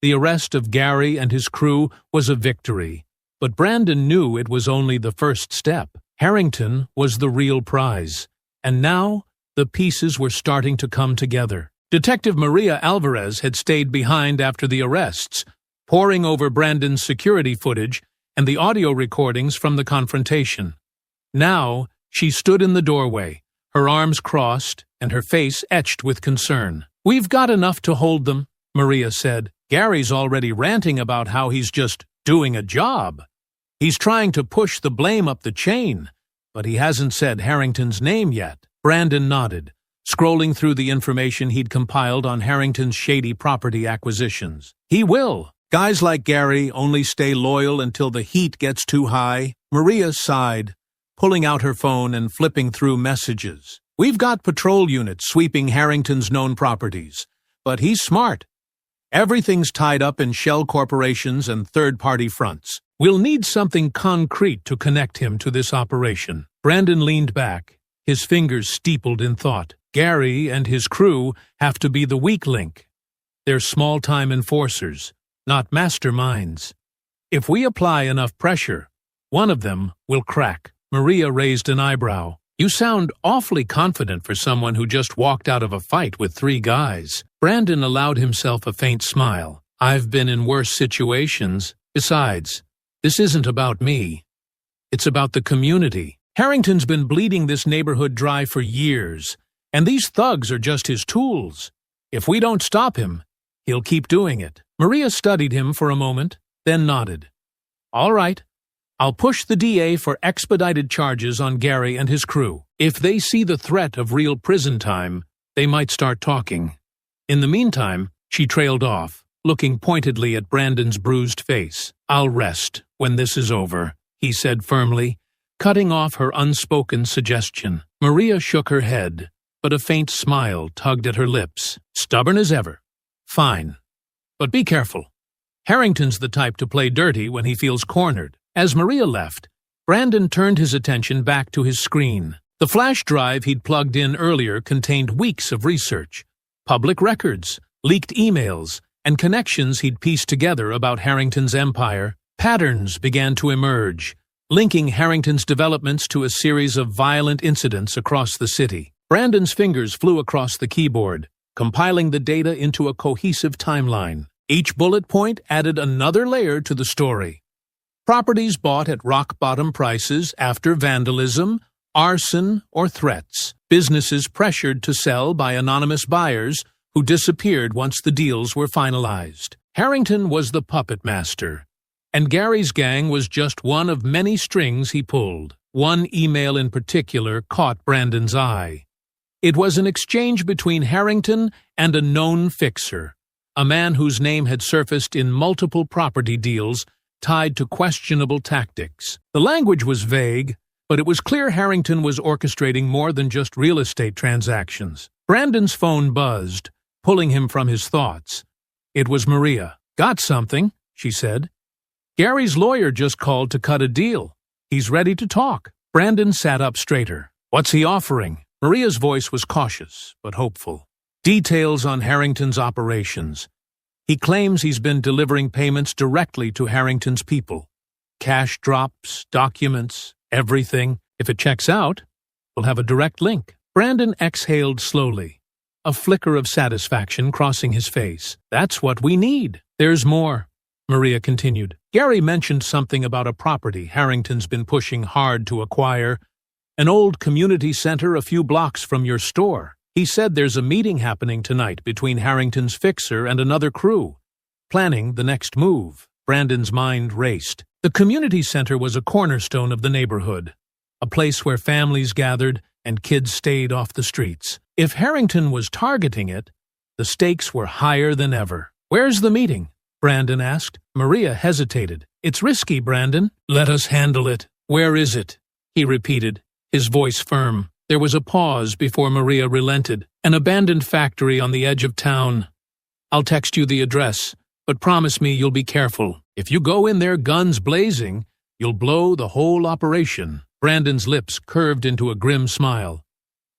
The arrest of Gary and his crew was a victory, but Brandon knew it was only the first step. Harrington was the real prize, and now the pieces were starting to come together. Detective Maria Alvarez had stayed behind after the arrests, poring over Brandon's security footage and the audio recordings from the confrontation. Now she stood in the doorway, her arms crossed and her face etched with concern. "We've got enough to hold them," Maria said. "Gary's already ranting about how he's just doing a job. He's trying to push the blame up the chain, but he hasn't said Harrington's name yet." Brandon nodded, scrolling through the information he'd compiled on Harrington's shady property acquisitions. "He will. Guys like Gary only stay loyal until the heat gets too high." Maria sighed, pulling out her phone and flipping through messages. "We've got patrol units sweeping Harrington's known properties, but he's smart. Everything's tied up in shell corporations and third-party fronts. We'll need something concrete to connect him to this operation." Brandon leaned back, his fingers steepled in thought. Gary and his crew have to be the weak link. They're small-time enforcers, not masterminds. If we apply enough pressure, one of them will crack. Maria raised an eyebrow. "You sound awfully confident for someone who just walked out of a fight with 3 guys. Brandon allowed himself a faint smile. "I've been in worse situations. Besides, this isn't about me. It's about the community. Harrington's been bleeding this neighborhood dry for years, and these thugs are just his tools. If we don't stop him, he'll keep doing it." Maria studied him for a moment, then nodded. "All right. I'll push the DA for expedited charges on Gary and his crew. If they see the threat of real prison time, they might start talking." In the meantime, she trailed off, looking pointedly at Brandon's bruised face. "I'll rest when this is over," he said firmly, cutting off her unspoken suggestion. Maria shook her head, but a faint smile tugged at her lips. "Stubborn as ever. Fine. But be careful. Harrington's the type to play dirty when he feels cornered." As Maria left, Brandon turned his attention back to his screen. The flash drive he'd plugged in earlier contained weeks of research, public records, leaked emails, and connections he'd pieced together about Harrington's empire. Patterns began to emerge, linking Harrington's developments to a series of violent incidents across the city. Brandon's fingers flew across the keyboard, compiling the data into a cohesive timeline. Each bullet point added another layer to the story. Properties bought at rock-bottom prices after vandalism, arson, or threats. Businesses pressured to sell by anonymous buyers who disappeared once the deals were finalized. Harrington was the puppet master, and Gary's gang was just one of many strings he pulled. One email in particular caught Brandon's eye. It was an exchange between Harrington and a known fixer, a man whose name had surfaced in multiple property deals tied to questionable tactics. The language was vague, but it was clear Harrington was orchestrating more than just real estate transactions. Brandon's phone buzzed, pulling him from his thoughts. It was Maria. "Got something," she said. "Gary's lawyer just called to cut a deal. He's ready to talk." Brandon sat up straighter. "What's he offering?" Maria's voice was cautious, but hopeful. "Details on Harrington's operations. He claims he's been delivering payments directly to Harrington's people. Cash drops, documents, everything. If it checks out, we'll have a direct link." Brandon exhaled slowly, a flicker of satisfaction crossing his face. "That's what we need." "There's more," Maria continued. "Gary mentioned something about a property Harrington's been pushing hard to acquire, an old community center a few blocks from your store. He said there's a meeting happening tonight between Harrington's fixer and another crew, planning the next move." Brandon's mind raced. The community center was a cornerstone of the neighborhood, a place where families gathered and kids stayed off the streets. If Harrington was targeting it, the stakes were higher than ever. "Where's the meeting?" Brandon asked. Maria hesitated. "It's risky, Brandon." "Let us handle it." "Where is it?" he repeated, his voice firm. There was a pause before Maria relented. "An abandoned factory on the edge of town. I'll text you the address, but promise me you'll be careful. If you go in there guns blazing, you'll blow the whole operation." Brandon's lips curved into a grim smile.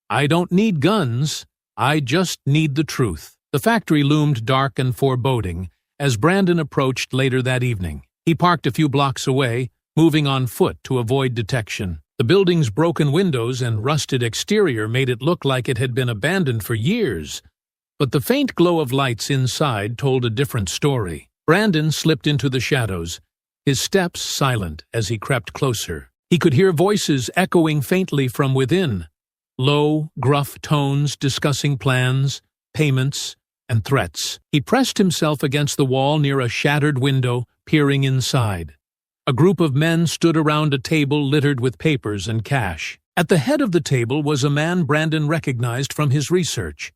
"I don't need guns. I just need the truth." The factory loomed dark and foreboding as Brandon approached later that evening. He parked a few blocks away, moving on foot to avoid detection. The building's broken windows and rusted exterior made it look like it had been abandoned for years, but the faint glow of lights inside told a different story. Brandon slipped into the shadows, his steps silent as he crept closer. He could hear voices echoing faintly from within, low, gruff tones discussing plans, payments, and threats. He pressed himself against the wall near a shattered window, peering inside. A group of men stood around a table littered with papers and cash. At the head of the table was a man Brandon recognized from his research.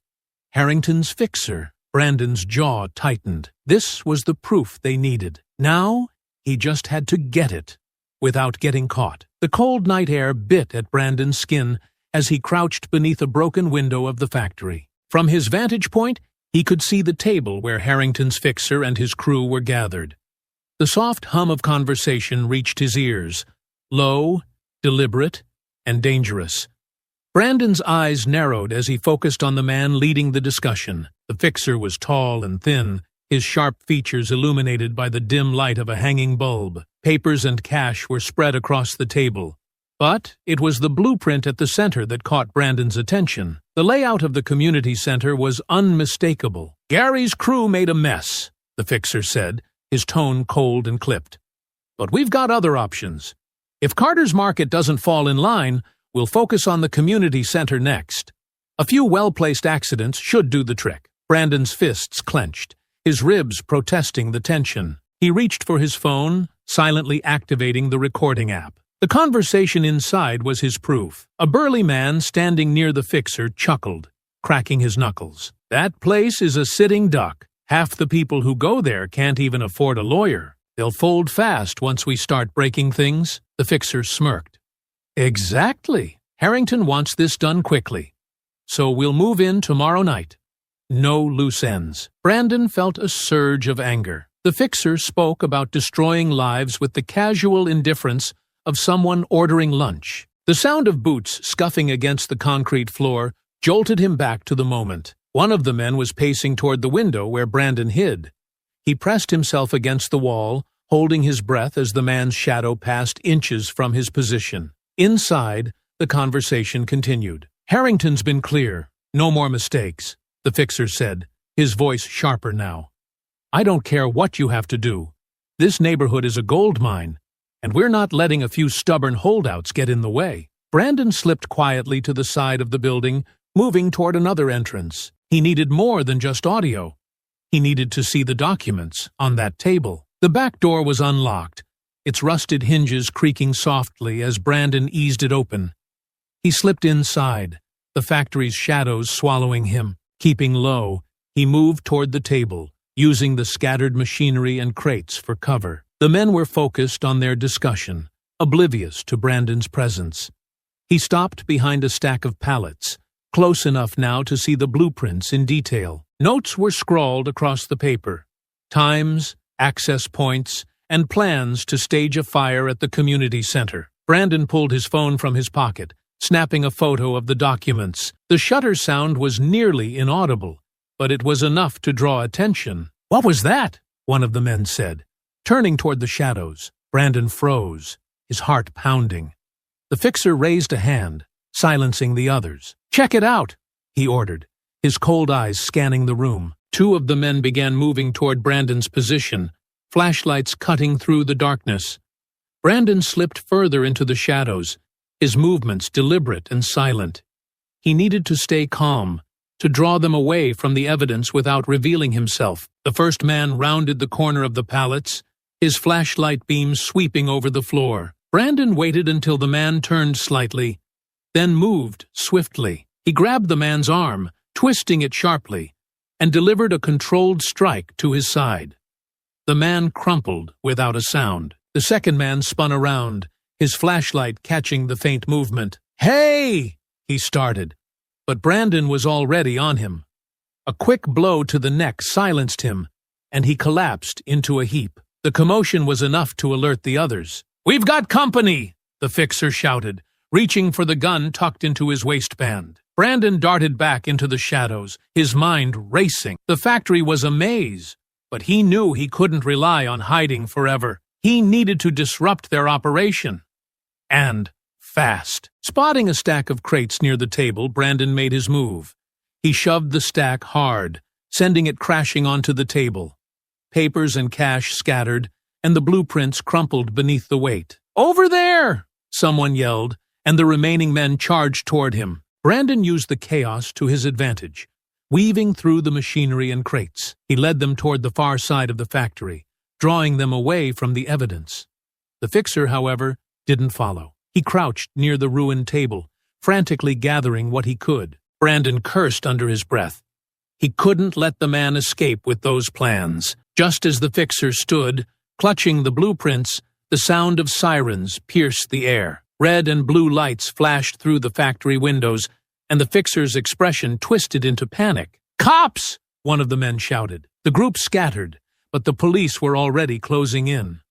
Harrington's fixer. Brandon's jaw tightened. This was the proof they needed. Now, he just had to get it, without getting caught. The cold night air bit at Brandon's skin as he crouched beneath a broken window of the factory. From his vantage point, he could see the table where Harrington's fixer and his crew were gathered. The soft hum of conversation reached his ears, low, deliberate, and dangerous. Brandon's eyes narrowed as he focused on the man leading the discussion. The fixer was tall and thin, his sharp features illuminated by the dim light of a hanging bulb. Papers and cash were spread across the table. But it was the blueprint at the center that caught Brandon's attention. The layout of the community center was unmistakable. "Gary's crew made a mess," the fixer said, his tone cold and clipped. "But we've got other options. If Carter's Market doesn't fall in line, we'll focus on the community center next. A few well-placed accidents should do the trick." Brandon's fists clenched, his ribs protesting the tension. He reached for his phone, silently activating the recording app. The conversation inside was his proof. A burly man standing near the fixer chuckled, cracking his knuckles. "That place is a sitting duck. Half the people who go there can't even afford a lawyer. They'll fold fast once we start breaking things." The fixer smirked. "Exactly. Harrington wants this done quickly. So we'll move in tomorrow night. No loose ends." Brandon felt a surge of anger. The fixer spoke about destroying lives with the casual indifference of someone ordering lunch. The sound of boots scuffing against the concrete floor jolted him back to the moment. One of the men was pacing toward the window where Brandon hid. He pressed himself against the wall, holding his breath as the man's shadow passed inches from his position. Inside, the conversation continued. "Harrington's been clear. No more mistakes," the fixer said, his voice sharper now. "I don't care what you have to do. This neighborhood is a gold mine, and we're not letting a few stubborn holdouts get in the way." Brandon slipped quietly to the side of the building, moving toward another entrance. He needed more than just audio. He needed to see the documents on that table. The back door was unlocked, its rusted hinges creaking softly as Brandon eased it open. He slipped inside, the factory's shadows swallowing him. Keeping low, he moved toward the table, using the scattered machinery and crates for cover. The men were focused on their discussion, oblivious to Brandon's presence. He stopped behind a stack of pallets, close enough now to see the blueprints in detail. Notes were scrawled across the paper. Times, access points, and plans to stage a fire at the community center. Brandon pulled his phone from his pocket, snapping a photo of the documents. The shutter sound was nearly inaudible, but it was enough to draw attention. "What was that?" one of the men said. Turning toward the shadows, Brandon froze, his heart pounding. The fixer raised a hand, silencing the others. "Check it out," he ordered, his cold eyes scanning the room. Two of the men began moving toward Brandon's position, flashlights cutting through the darkness. Brandon slipped further into the shadows, his movements deliberate and silent. He needed to stay calm, to draw them away from the evidence without revealing himself. The first man rounded the corner of the pallets, his flashlight beam sweeping over the floor. Brandon waited until the man turned slightly, then moved swiftly. He grabbed the man's arm, twisting it sharply, and delivered a controlled strike to his side. The man crumpled without a sound. The second man spun around, his flashlight catching the faint movement. "Hey!" he started, but Brandon was already on him. A quick blow to the neck silenced him, and he collapsed into a heap. The commotion was enough to alert the others. "We've got company!" the fixer shouted, reaching for the gun tucked into his waistband. Brandon darted back into the shadows, his mind racing. The factory was a maze, but he knew he couldn't rely on hiding forever. He needed to disrupt their operation. And fast. Spotting a stack of crates near the table, Brandon made his move. He shoved the stack hard, sending it crashing onto the table. Papers and cash scattered, and the blueprints crumpled beneath the weight. "Over there!" someone yelled, and the remaining men charged toward him. Brandon used the chaos to his advantage, weaving through the machinery and crates. He led them toward the far side of the factory, drawing them away from the evidence. The fixer, however, didn't follow. He crouched near the ruined table, frantically gathering what he could. Brandon cursed under his breath. He couldn't let the man escape with those plans. Just as the fixer stood, clutching the blueprints, the sound of sirens pierced the air. Red and blue lights flashed through the factory windows, and the fixer's expression twisted into panic. "Cops!" one of the men shouted. The group scattered, but the police were already closing in.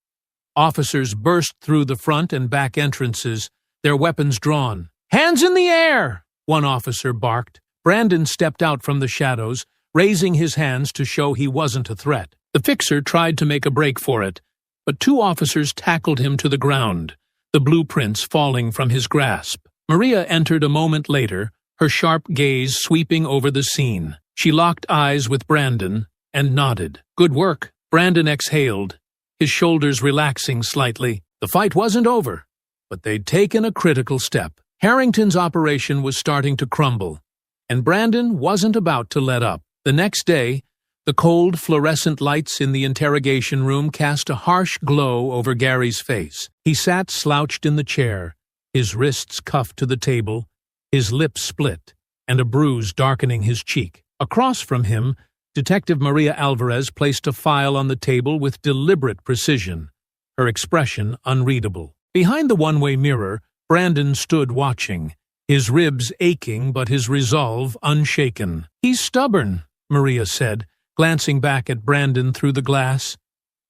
Officers burst through the front and back entrances, their weapons drawn. "Hands in the air!" one officer barked. Brandon stepped out from the shadows, raising his hands to show he wasn't a threat. The fixer tried to make a break for it, but two officers tackled him to the ground, the blueprints falling from his grasp. Maria entered a moment later, her sharp gaze sweeping over the scene. She locked eyes with Brandon and nodded. "Good work." Brandon exhaled, his shoulders relaxing slightly. The fight wasn't over, but they'd taken a critical step. Harrington's operation was starting to crumble, and Brandon wasn't about to let up. The next day, the cold fluorescent lights in the interrogation room cast a harsh glow over Gary's face. He sat slouched in the chair, his wrists cuffed to the table, his lips split, and a bruise darkening his cheek. Across from him, Detective Maria Alvarez placed a file on the table with deliberate precision, her expression unreadable. Behind the one-way mirror, Brandon stood watching, his ribs aching but his resolve unshaken. "He's stubborn," Maria said, glancing back at Brandon through the glass.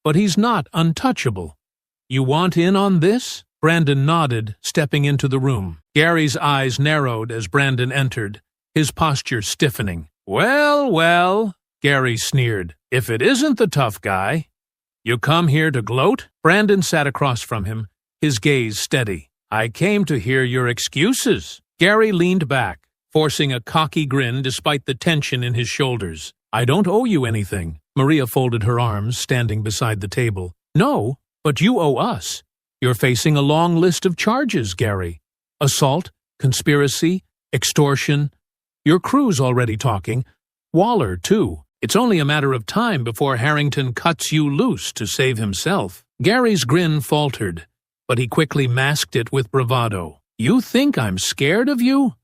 "But he's not untouchable. You want in on this?" Brandon nodded, stepping into the room. Gary's eyes narrowed as Brandon entered, his posture stiffening. "Well, well," Gary sneered. "If it isn't the tough guy. You come here to gloat?" Brandon sat across from him, his gaze steady. "I came to hear your excuses." Gary leaned back, forcing a cocky grin despite the tension in his shoulders. "I don't owe you anything." Maria folded her arms, standing beside the table. "No, but you owe us. You're facing a long list of charges, Gary. Assault, conspiracy, extortion. Your crew's already talking. Waller, too. It's only a matter of time before Harrington cuts you loose to save himself." Gary's grin faltered, but he quickly masked it with bravado. "You think I'm scared of you?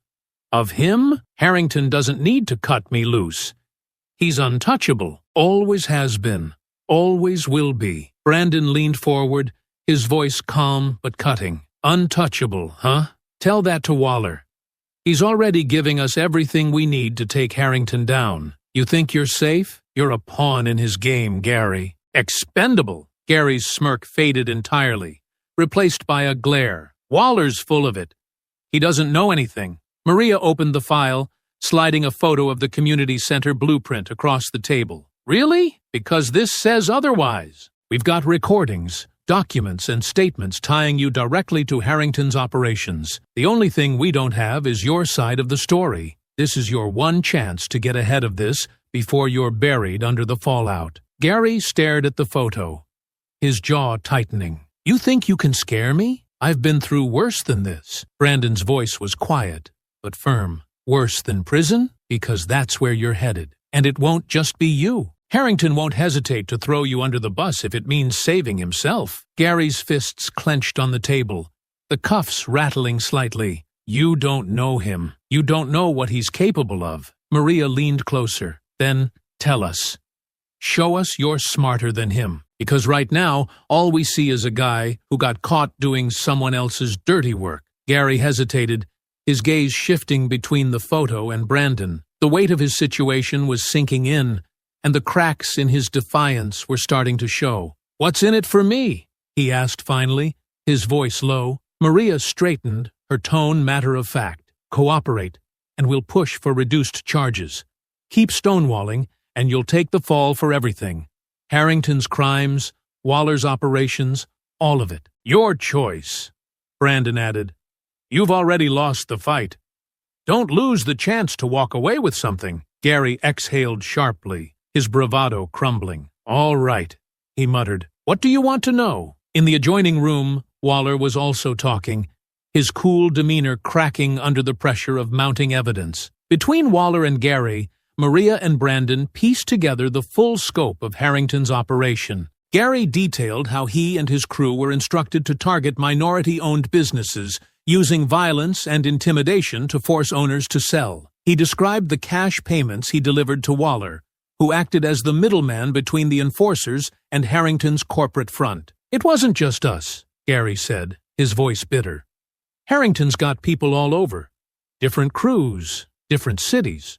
Of him? Harrington doesn't need to cut me loose. He's untouchable. Always has been. Always will be." Brandon leaned forward, his voice calm but cutting. "Untouchable, huh? Tell that to Waller. He's already giving us everything we need to take Harrington down. You think you're safe? You're a pawn in his game, Gary. Expendable." Gary's smirk faded entirely, replaced by a glare. "Waller's full of it. He doesn't know anything." Maria opened the file, sliding a photo of the community center blueprint across the table. "Really? Because this says otherwise. We've got recordings, documents, and statements tying you directly to Harrington's operations. The only thing we don't have is your side of the story. This is your one chance to get ahead of this before you're buried under the fallout." Gary stared at the photo, his jaw tightening. "You think you can scare me? I've been through worse than this." Brandon's voice was quiet, but firm. "Worse than prison? Because that's where you're headed. And it won't just be you. Harrington won't hesitate to throw you under the bus if it means saving himself." Gary's fists clenched on the table, the cuffs rattling slightly. "You don't know him. You don't know what he's capable of." Maria leaned closer. "Then tell us. Show us you're smarter than him. Because right now, all we see is a guy who got caught doing someone else's dirty work." Gary hesitated, his gaze shifting between the photo and Brandon. The weight of his situation was sinking in, and the cracks in his defiance were starting to show. "What's in it for me?" he asked finally, his voice low. Maria straightened, her tone matter-of-fact. "Cooperate, and we'll push for reduced charges. Keep stonewalling, and you'll take the fall for everything. Harrington's crimes, Waller's operations, all of it. Your choice," Brandon added. "You've already lost the fight. Don't lose the chance to walk away with something." Gary exhaled sharply, his bravado crumbling. "All right," he muttered. "What do you want to know?" In the adjoining room, Waller was also talking, his cool demeanor cracking under the pressure of mounting evidence. Between Waller and Gary, Maria and Brandon pieced together the full scope of Harrington's operation. Gary detailed how he and his crew were instructed to target minority-owned businesses, using violence and intimidation to force owners to sell. He described the cash payments he delivered to Waller, who acted as the middleman between the enforcers and Harrington's corporate front. "It wasn't just us," Gary said, his voice bitter. "Harrington's got people all over. Different crews, different cities.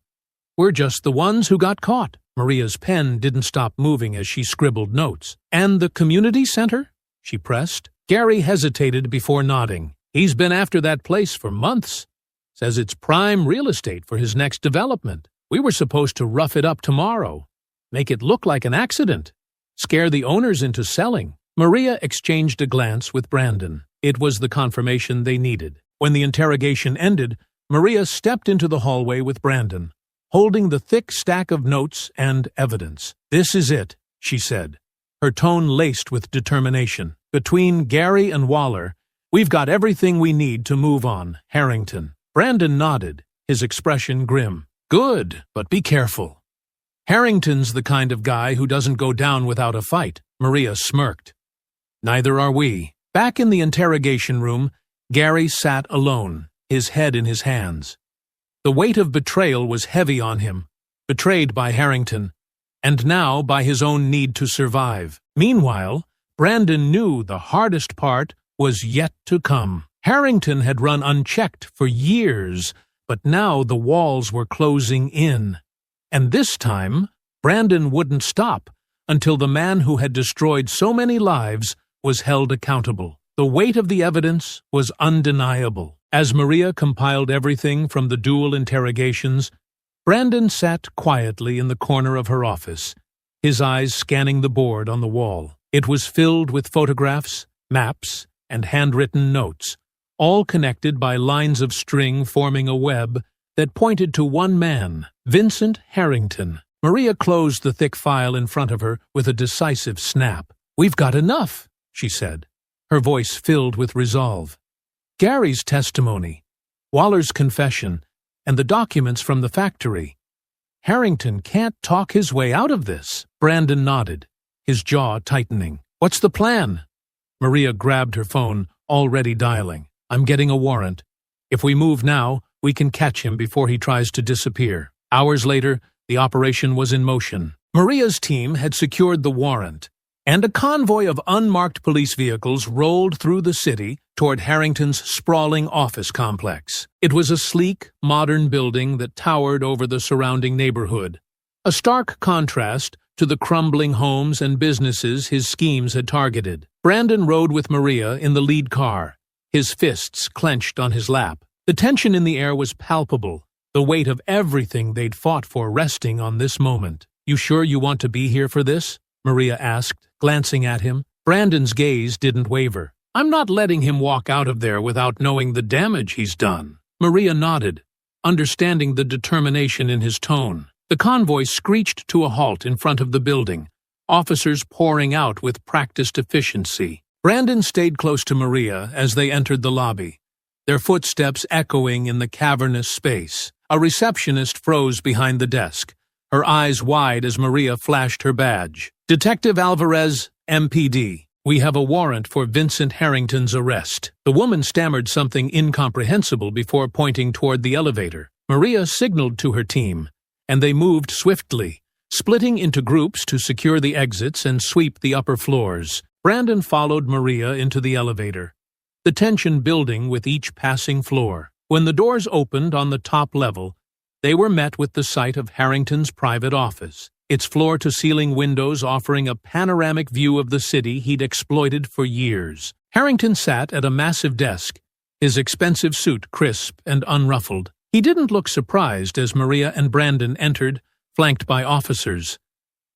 We're just the ones who got caught." Maria's pen didn't stop moving as she scribbled notes. "And the community center?" she pressed. Gary hesitated before nodding. "He's been after that place for months. Says it's prime real estate for his next development. We were supposed to rough it up tomorrow, make it look like an accident, scare the owners into selling." Maria exchanged a glance with Brandon. It was the confirmation they needed. When the interrogation ended, Maria stepped into the hallway with Brandon, holding the thick stack of notes and evidence. "This is it," she said, her tone laced with determination. "Between Gary and Waller, we've got everything we need to move on Harrington." Brandon nodded, his expression grim. "Good, but be careful. Harrington's the kind of guy who doesn't go down without a fight." Maria smirked. "Neither are we." Back in the interrogation room, Gary sat alone, his head in his hands. The weight of betrayal was heavy on him, betrayed by Harrington, and now by his own need to survive. Meanwhile, Brandon knew the hardest part was yet to come. Harrington had run unchecked for years, but now the walls were closing in. And this time, Brandon wouldn't stop until the man who had destroyed so many lives was held accountable. The weight of the evidence was undeniable. As Maria compiled everything from the dual interrogations, Brandon sat quietly in the corner of her office, his eyes scanning the board on the wall. It was filled with photographs, maps, and handwritten notes, all connected by lines of string forming a web that pointed to one man, Vincent Harrington. Maria closed the thick file in front of her with a decisive snap. "We've got enough," she said, her voice filled with resolve. "Gary's testimony, Waller's confession, and the documents from the factory. Harrington can't talk his way out of this." Brandon nodded, his jaw tightening. "What's the plan?" Maria grabbed her phone, already dialing. "I'm getting a warrant. If we move now, we can catch him before he tries to disappear." Hours later, the operation was in motion. Maria's team had secured the warrant, and a convoy of unmarked police vehicles rolled through the city toward Harrington's sprawling office complex. It was a sleek, modern building that towered over the surrounding neighborhood, a stark contrast to the crumbling homes and businesses his schemes had targeted. Brandon rode with Maria in the lead car, his fists clenched on his lap. The tension in the air was palpable, the weight of everything they'd fought for resting on this moment. "You sure you want to be here for this?" Maria asked, glancing at him. Brandon's gaze didn't waver. "I'm not letting him walk out of there without knowing the damage he's done." Maria nodded, understanding the determination in his tone. The convoy screeched to a halt in front of the building, officers pouring out with practiced efficiency. Brandon stayed close to Maria as they entered the lobby, their footsteps echoing in the cavernous space. A receptionist froze behind the desk, her eyes wide as Maria flashed her badge. "Detective Alvarez, MPD. We have a warrant for Vincent Harrington's arrest." The woman stammered something incomprehensible before pointing toward the elevator. Maria signaled to her team, and they moved swiftly, splitting into groups to secure the exits and sweep the upper floors. Brandon followed Maria into the elevator, the tension building with each passing floor. When the doors opened on the top level, they were met with the sight of Harrington's private office, its floor-to-ceiling windows offering a panoramic view of the city he'd exploited for years. Harrington sat at a massive desk, his expensive suit crisp and unruffled. He didn't look surprised as Maria and Brandon entered, flanked by officers.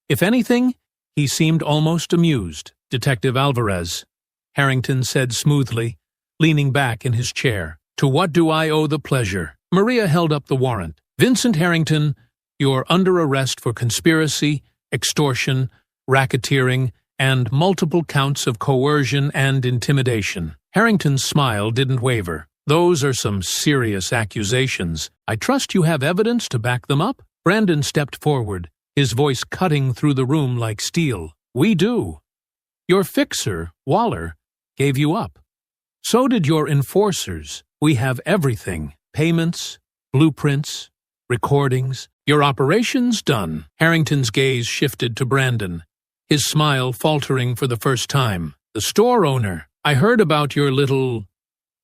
If anything, he seemed almost amused. "Detective Alvarez," Harrington said smoothly, leaning back in his chair. "To what do I owe the pleasure?" Maria held up the warrant. "Vincent Harrington, you're under arrest for conspiracy, extortion, racketeering, and multiple counts of coercion and intimidation." Harrington's smile didn't waver. "Those are some serious accusations. I trust you have evidence to back them up?" Brandon stepped forward, his voice cutting through the room like steel. "We do. Your fixer, Waller, gave you up. So did your enforcers. We have everything. Payments, blueprints, recordings. Your operation's done." Harrington's gaze shifted to Brandon, his smile faltering for the first time. "The store owner, I heard about your little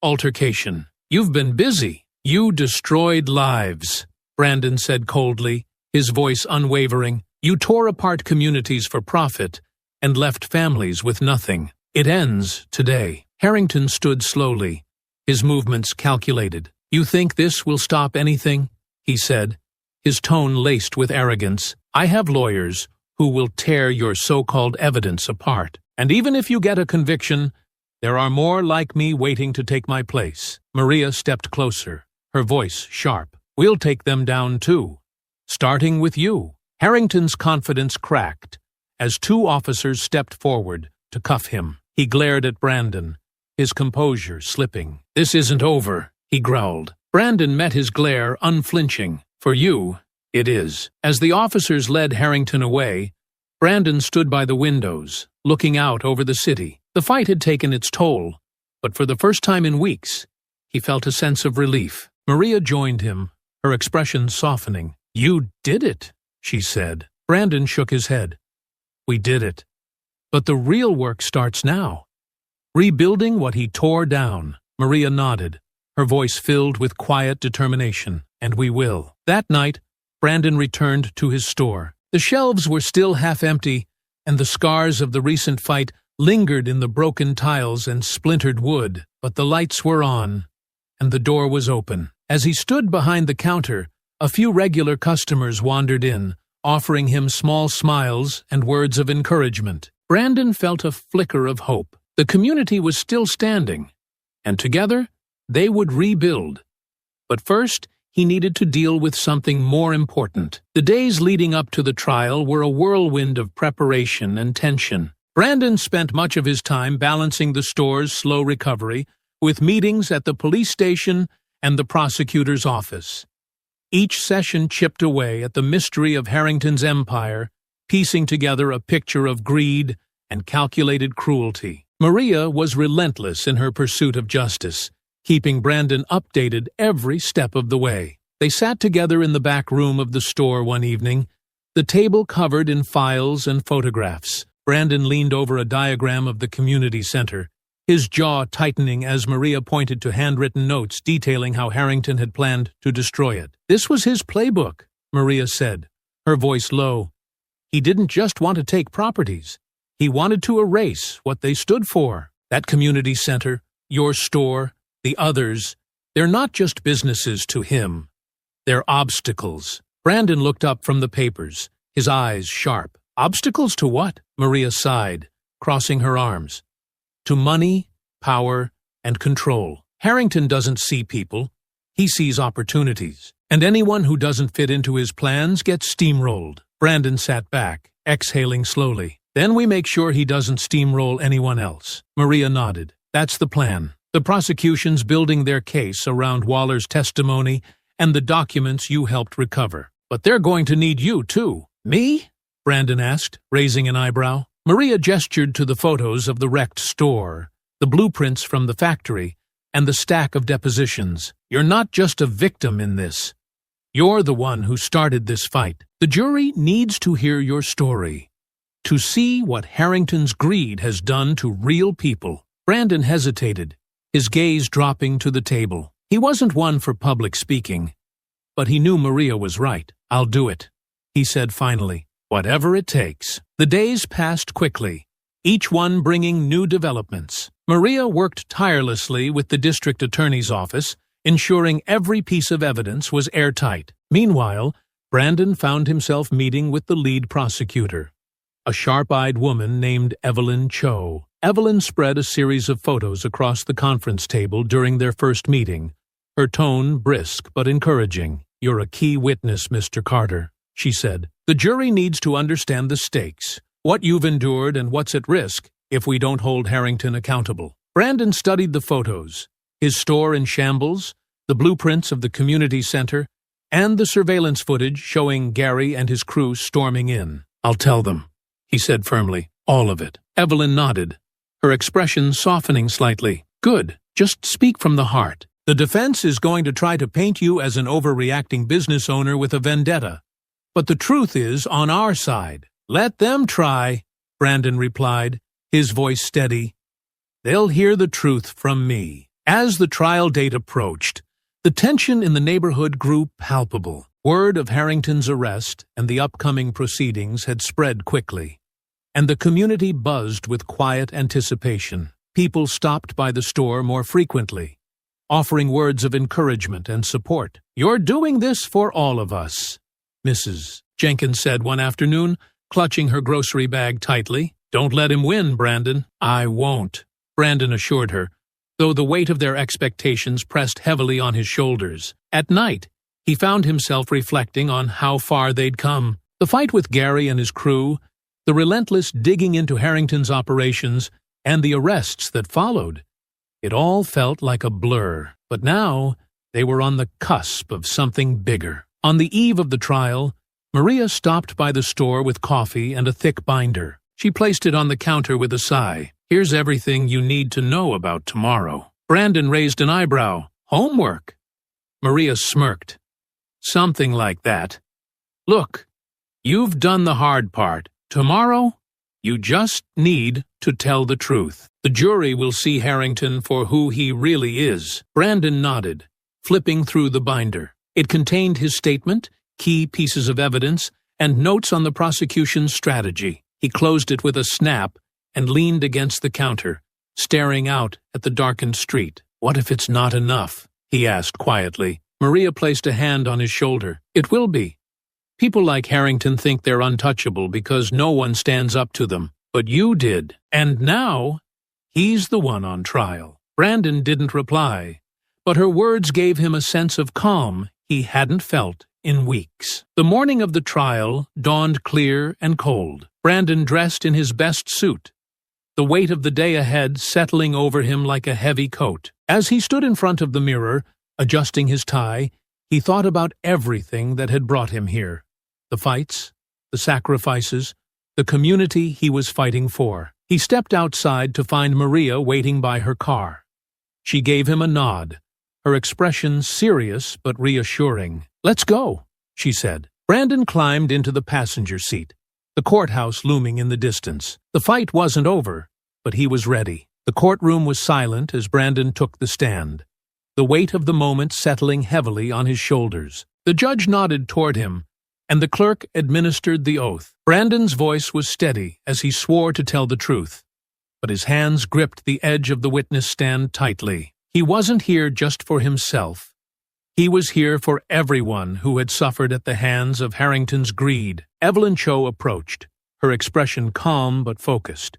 altercation. You've been busy." "You destroyed lives," Brandon said coldly, his voice unwavering. "You tore apart communities for profit and left families with nothing. It ends today." Harrington stood slowly, his movements calculated. "You think this will stop anything?" he said, his tone laced with arrogance. "I have lawyers who will tear your so-called evidence apart. And even if you get a conviction, there are more like me waiting to take my place." Maria stepped closer, her voice sharp. "We'll take them down too, starting with you." Harrington's confidence cracked as two officers stepped forward to cuff him. He glared at Brandon, his composure slipping. "This isn't over," he growled. Brandon met his glare unflinching. "For you, it is." As the officers led Harrington away, Brandon stood by the windows, looking out over the city. The fight had taken its toll, but for the first time in weeks, he felt a sense of relief. Maria joined him, her expression softening. "You did it," she said. Brandon shook his head. "We did it. But the real work starts now. Rebuilding what he tore down." Maria nodded, her voice filled with quiet determination. "And we will." That night, Brandon returned to his store. The shelves were still half empty, and the scars of the recent fight lingered in the broken tiles and splintered wood, but the lights were on, and the door was open. As he stood behind the counter, a few regular customers wandered in, offering him small smiles and words of encouragement. Brandon felt a flicker of hope. The community was still standing, and together they would rebuild. But first, he needed to deal with something more important. The days leading up to the trial were a whirlwind of preparation and tension. Brandon spent much of his time balancing the store's slow recovery with meetings at the police station and the prosecutor's office. Each session chipped away at the mystery of Harrington's empire, piecing together a picture of greed and calculated cruelty. Maria was relentless in her pursuit of justice, keeping Brandon updated every step of the way. They sat together in the back room of the store one evening, the table covered in files and photographs. Brandon leaned over a diagram of the community center, his jaw tightening as Maria pointed to handwritten notes detailing how Harrington had planned to destroy it. This was his playbook, Maria said, her voice low. He didn't just want to take properties. He wanted to erase what they stood for. That community center, your store, the others, they're not just businesses to him. They're obstacles. Brandon looked up from the papers, his eyes sharp. Obstacles to what? Maria sighed, crossing her arms. To money, power, and control. Harrington doesn't see people. He sees opportunities. And anyone who doesn't fit into his plans gets steamrolled. Brandon sat back, exhaling slowly. Then we make sure he doesn't steamroll anyone else. Maria nodded. That's the plan. The prosecution's building their case around Waller's testimony and the documents you helped recover. But they're going to need you, too. Me? Brandon asked, raising an eyebrow. Maria gestured to the photos of the wrecked store, the blueprints from the factory, and the stack of depositions. You're not just a victim in this. You're the one who started this fight. The jury needs to hear your story, to see what Harrington's greed has done to real people. Brandon hesitated, his gaze dropping to the table. He wasn't one for public speaking, but he knew Maria was right. I'll do it, he said finally. Whatever it takes. The days passed quickly, each one bringing new developments. Maria worked tirelessly with the district attorney's office, ensuring every piece of evidence was airtight. Meanwhile, Brandon found himself meeting with the lead prosecutor, a sharp-eyed woman named Evelyn Cho. Evelyn spread a series of photos across the conference table during their first meeting, her tone brisk but encouraging. You're a key witness, Mr. Carter, she said. The jury needs to understand the stakes, what you've endured and what's at risk if we don't hold Harrington accountable. Brandon studied the photos, his store in shambles, the blueprints of the community center, and the surveillance footage showing Gary and his crew storming in. I'll tell them, he said firmly. All of it. Evelyn nodded, her expression softening slightly. Good. Just speak from the heart. The defense is going to try to paint you as an overreacting business owner with a vendetta. But the truth is on our side. Let them try, Brandon replied, his voice steady. They'll hear the truth from me. As the trial date approached, the tension in the neighborhood grew palpable. Word of Harrington's arrest and the upcoming proceedings had spread quickly, and the community buzzed with quiet anticipation. People stopped by the store more frequently, offering words of encouragement and support. You're doing this for all of us, Mrs. Jenkins said one afternoon, clutching her grocery bag tightly. Don't let him win, Brandon. I won't, Brandon assured her, though the weight of their expectations pressed heavily on his shoulders. At night, he found himself reflecting on how far they'd come. The fight with Gary and his crew, the relentless digging into Harrington's operations, and the arrests that followed. It all felt like a blur, but now they were on the cusp of something bigger. On the eve of the trial, Maria stopped by the store with coffee and a thick binder. She placed it on the counter with a sigh. Here's everything you need to know about tomorrow. Brandon raised an eyebrow. Homework? Maria smirked. Something like that. Look, you've done the hard part. Tomorrow, you just need to tell the truth. The jury will see Harrington for who he really is. Brandon nodded, flipping through the binder. It contained his statement, key pieces of evidence, and notes on the prosecution's strategy. He closed it with a snap and leaned against the counter, staring out at the darkened street. "What if it's not enough?" he asked quietly. Maria placed a hand on his shoulder. "It will be. People like Harrington think they're untouchable because no one stands up to them. But you did. And now, he's the one on trial." Brandon didn't reply, but her words gave him a sense of calm he hadn't felt in weeks. The morning of the trial dawned clear and cold. Brandon dressed in his best suit, the weight of the day ahead settling over him like a heavy coat. As he stood in front of the mirror, adjusting his tie, he thought about everything that had brought him here. The fights, the sacrifices, the community he was fighting for. He stepped outside to find Maria waiting by her car. She gave him a nod, her expression serious but reassuring. "Let's go," she said. Brandon climbed into the passenger seat, the courthouse looming in the distance. The fight wasn't over, but he was ready. The courtroom was silent as Brandon took the stand, the weight of the moment settling heavily on his shoulders. The judge nodded toward him, and the clerk administered the oath. Brandon's voice was steady as he swore to tell the truth, but his hands gripped the edge of the witness stand tightly. He wasn't here just for himself. He was here for everyone who had suffered at the hands of Harrington's greed. Evelyn Cho approached, her expression calm but focused.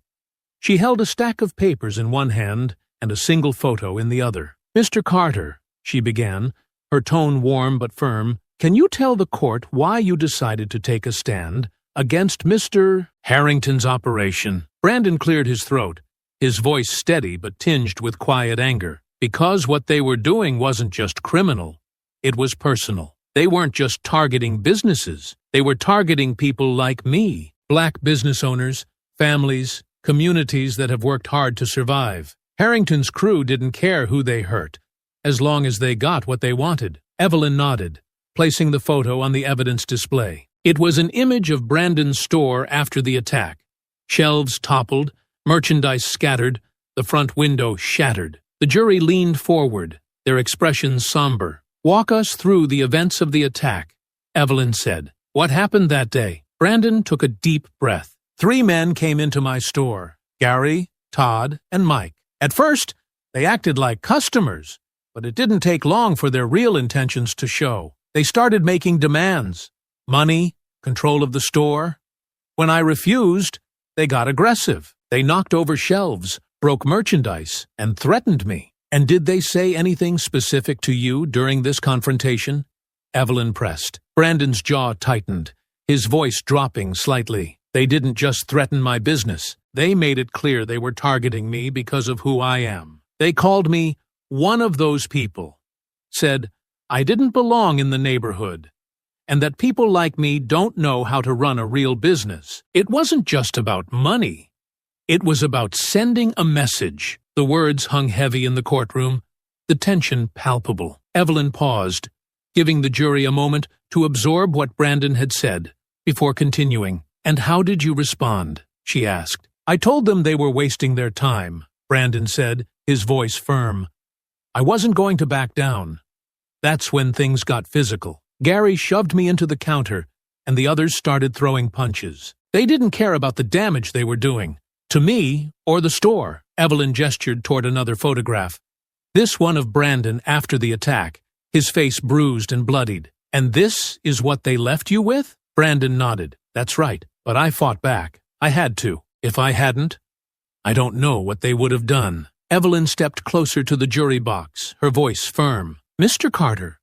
She held a stack of papers in one hand and a single photo in the other. "Mr. Carter," she began, her tone warm but firm, "can you tell the court why you decided to take a stand against Mr. Harrington's operation?" Brandon cleared his throat, his voice steady but tinged with quiet anger. "Because what they were doing wasn't just criminal. It was personal. They weren't just targeting businesses. They were targeting people like me, black business owners, families, communities that have worked hard to survive. Harrington's crew didn't care who they hurt, as long as they got what they wanted." Evelyn nodded, placing the photo on the evidence display. It was an image of Brandon's store after the attack. Shelves toppled, merchandise scattered, the front window shattered. The jury leaned forward, their expressions somber. "Walk us through the events of the attack," Evelyn said. "What happened that day?" Brandon took a deep breath. 3 men came into my store, Gary, Todd, and Mike. At first, they acted like customers, but it didn't take long for their real intentions to show. They started making demands: money, control of the store. When I refused, they got aggressive. They knocked over shelves, broke merchandise, and threatened me. "And did they say anything specific to you during this confrontation?" Evelyn pressed. Brandon's jaw tightened, his voice dropping slightly. "They didn't just threaten my business. They made it clear they were targeting me because of who I am. They called me one of those people, said I didn't belong in the neighborhood, and that people like me don't know how to run a real business. It wasn't just about money. It was about sending a message." The words hung heavy in the courtroom, the tension palpable. Evelyn paused, giving the jury a moment to absorb what Brandon had said, before continuing. "And how did you respond?" she asked. "I told them they were wasting their time," Brandon said, his voice firm. "I wasn't going to back down." That's when things got physical. Gary shoved me into the counter, and the others started throwing punches. They didn't care about the damage they were doing, to me or the store. Evelyn gestured toward another photograph. This one of Brandon after the attack, his face bruised and bloodied. "And this is what they left you with?" Brandon nodded. "That's right, but I fought back. I had to. If I hadn't, I don't know what they would have done." Evelyn stepped closer to the jury box, her voice firm. "Mr. Carter,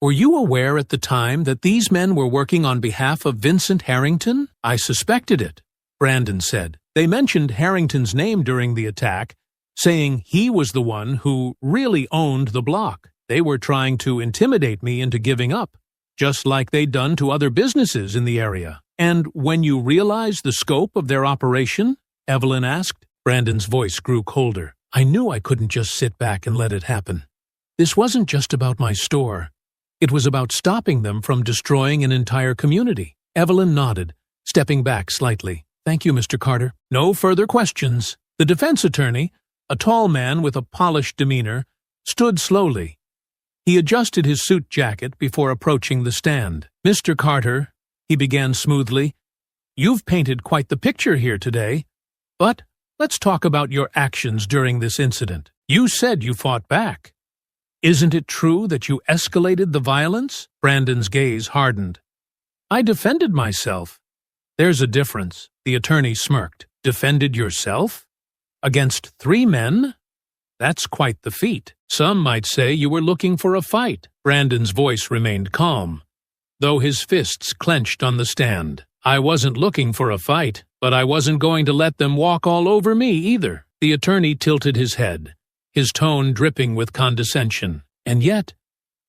were you aware at the time that these men were working on behalf of Vincent Harrington?" "I suspected it," Brandon said. "They mentioned Harrington's name during the attack, saying he was the one who really owned the block. They were trying to intimidate me into giving up, just like they'd done to other businesses in the area." "And when you realized the scope of their operation?" Evelyn asked. Brandon's voice grew colder. "I knew I couldn't just sit back and let it happen. This wasn't just about my store. It was about stopping them from destroying an entire community." Evelyn nodded, stepping back slightly. "Thank you, Mr. Carter." No further questions. The defense attorney, a tall man with a polished demeanor, stood slowly. He adjusted his suit jacket before approaching the stand. "Mr. Carter," he began smoothly, "you've painted quite the picture here today. But let's talk about your actions during this incident. You said you fought back. Isn't it true that you escalated the violence? Brandon's gaze hardened. I defended myself. There's a difference. The attorney smirked. Defended yourself? Against 3 men? That's quite the feat. Some might say you were looking for a fight. Brandon's voice remained calm, though his fists clenched on the stand. I wasn't looking for a fight, but I wasn't going to let them walk all over me either. The attorney tilted his head, his tone dripping with condescension. And yet,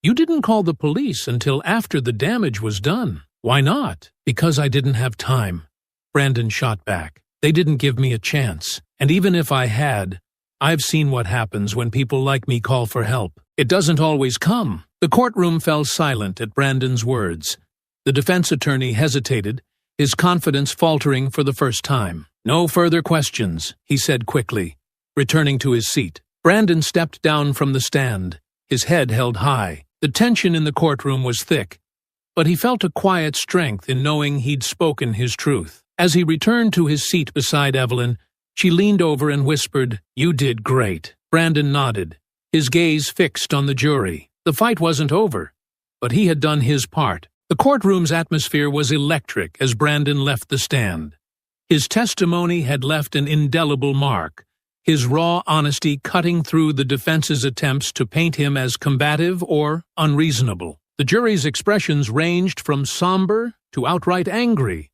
you didn't call the police until after the damage was done. Why not? Because I didn't have time. Brandon shot back. They didn't give me a chance. And even if I had, I've seen what happens when people like me call for help. It doesn't always come. The courtroom fell silent at Brandon's words. The defense attorney hesitated, his confidence faltering for the first time. No further questions, he said quickly, returning to his seat. Brandon stepped down from the stand, his head held high. The tension in the courtroom was thick, but he felt a quiet strength in knowing he'd spoken his truth. As he returned to his seat beside Evelyn, she leaned over and whispered, "You did great." Brandon nodded, his gaze fixed on the jury. The fight wasn't over, but he had done his part. The courtroom's atmosphere was electric as Brandon left the stand. His testimony had left an indelible mark, his raw honesty cutting through the defense's attempts to paint him as combative or unreasonable. The jury's expressions ranged from somber to outright angry,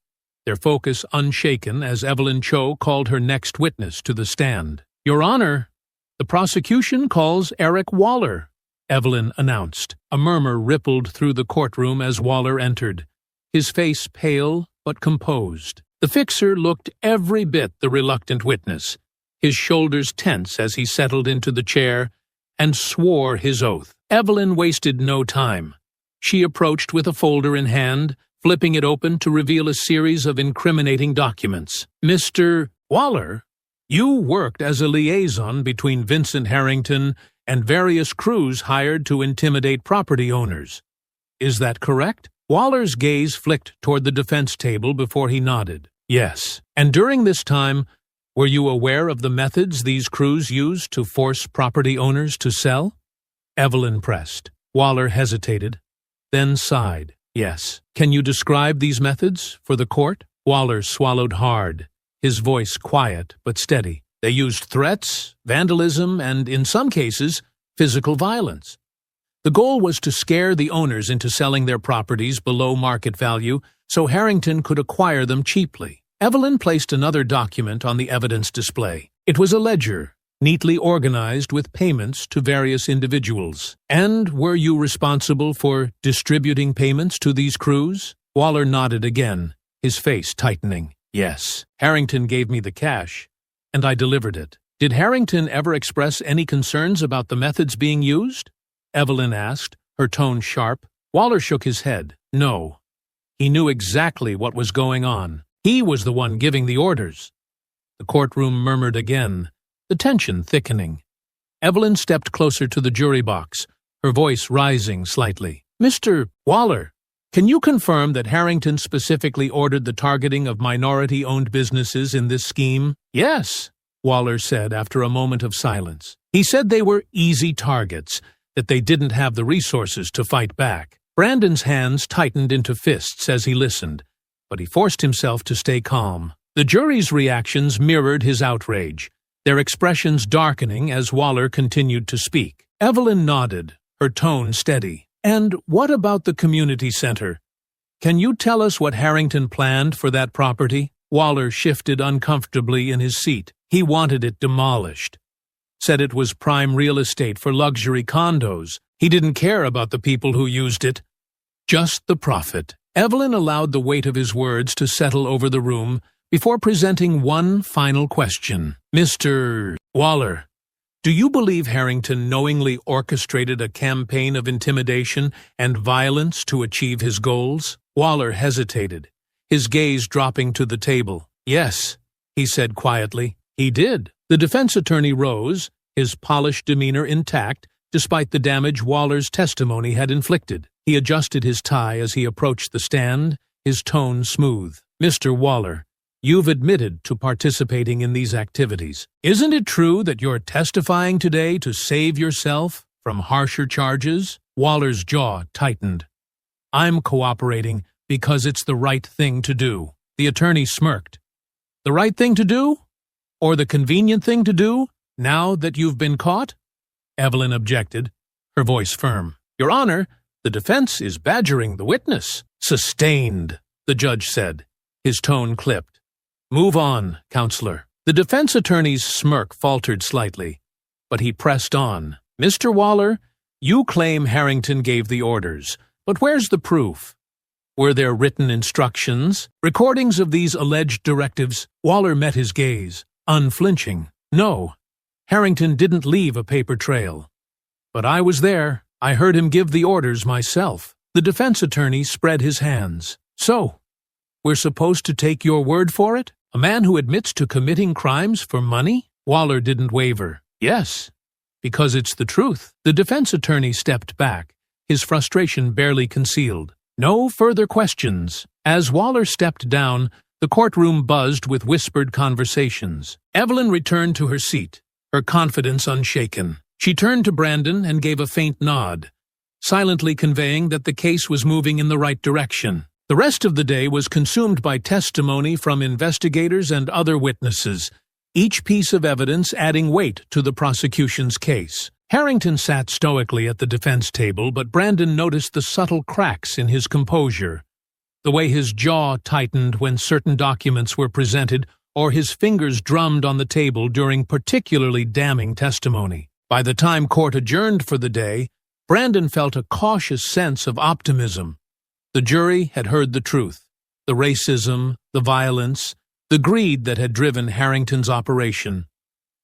their focus unshaken as Evelyn Cho called her next witness to the stand. "Your Honor, the prosecution calls Eric Waller," Evelyn announced. A murmur rippled through the courtroom as Waller entered, his face pale but composed. The fixer looked every bit the reluctant witness, his shoulders tense as he settled into the chair and swore his oath. Evelyn wasted no time. She approached with a folder in hand, flipping it open to reveal a series of incriminating documents. "Mr. Waller, you worked as a liaison between Vincent Harrington and various crews hired to intimidate property owners. Is that correct?" Waller's gaze flicked toward the defense table before he nodded. "Yes." "And during this time, were you aware of the methods these crews used to force property owners to sell?" Evelyn pressed. Waller hesitated, then sighed. "Yes." "Can you describe these methods for the court?" Waller swallowed hard, his voice quiet but steady. "They used threats, vandalism, and, in some cases, physical violence. The goal was to scare the owners into selling their properties below market value so Harrington could acquire them cheaply." Evelyn placed another document on the evidence display. It was a ledger, neatly organized with payments to various individuals. "And were you responsible for distributing payments to these crews?" Waller nodded again, his face tightening. "Yes. Harrington gave me the cash, and I delivered it." "Did Harrington ever express any concerns about the methods being used?" Evelyn asked, her tone sharp. Waller shook his head. "No. He knew exactly what was going on. He was the one giving the orders." The courtroom murmured again, the tension thickening. Evelyn stepped closer to the jury box, her voice rising slightly. "Mr. Waller, can you confirm that Harrington specifically ordered the targeting of minority-owned businesses in this scheme?" "Yes," Waller said after a moment of silence. "He said they were easy targets, that they didn't have the resources to fight back." Brandon's hands tightened into fists as he listened, but he forced himself to stay calm. The jury's reactions mirrored his outrage, their expressions darkening as Waller continued to speak. Evelyn nodded, her tone steady. "And what about the community center? Can you tell us what Harrington planned for that property?" Waller shifted uncomfortably in his seat. He wanted it demolished. Said it was prime real estate for luxury condos. He didn't care about the people who used it. Just the profit. Evelyn allowed the weight of his words to settle over the room before presenting one final question. "Mr. Waller, do you believe Harrington knowingly orchestrated a campaign of intimidation and violence to achieve his goals?" Waller hesitated, his gaze dropping to the table. "Yes," he said quietly, "he did." The defense attorney rose, his polished demeanor intact, despite the damage Waller's testimony had inflicted. He adjusted his tie as he approached the stand, his tone smooth. "Mr. Waller, You've admitted to participating in these activities. Isn't it true that you're testifying today to save yourself from harsher charges? Waller's jaw tightened. I'm cooperating because it's the right thing to do. The attorney smirked. The right thing to do? Or the convenient thing to do, now that you've been caught? Evelyn objected, her voice firm. Your Honor, the defense is badgering the witness. Sustained, the judge said. His tone clipped. Move on, counselor. The defense attorney's smirk faltered slightly, but he pressed on. Mr. Waller, you claim Harrington gave the orders, but where's the proof? Were there written instructions, recordings of these alleged directives? Waller met his gaze, unflinching. No, Harrington didn't leave a paper trail. But I was there. I heard him give the orders myself. The defense attorney spread his hands. So, we're supposed to take your word for it? A man who admits to committing crimes for money? Waller didn't waver. Yes, because it's the truth. The defense attorney stepped back, his frustration barely concealed. No further questions. As Waller stepped down, the courtroom buzzed with whispered conversations. Evelyn returned to her seat, her confidence unshaken. She turned to Brandon and gave a faint nod, silently conveying that the case was moving in the right direction. The rest of the day was consumed by testimony from investigators and other witnesses, each piece of evidence adding weight to the prosecution's case. Harrington sat stoically at the defense table, but Brandon noticed the subtle cracks in his composure, the way his jaw tightened when certain documents were presented or his fingers drummed on the table during particularly damning testimony. By the time court adjourned for the day, Brandon felt a cautious sense of optimism. The jury had heard the truth, the racism, the violence, the greed that had driven Harrington's operation.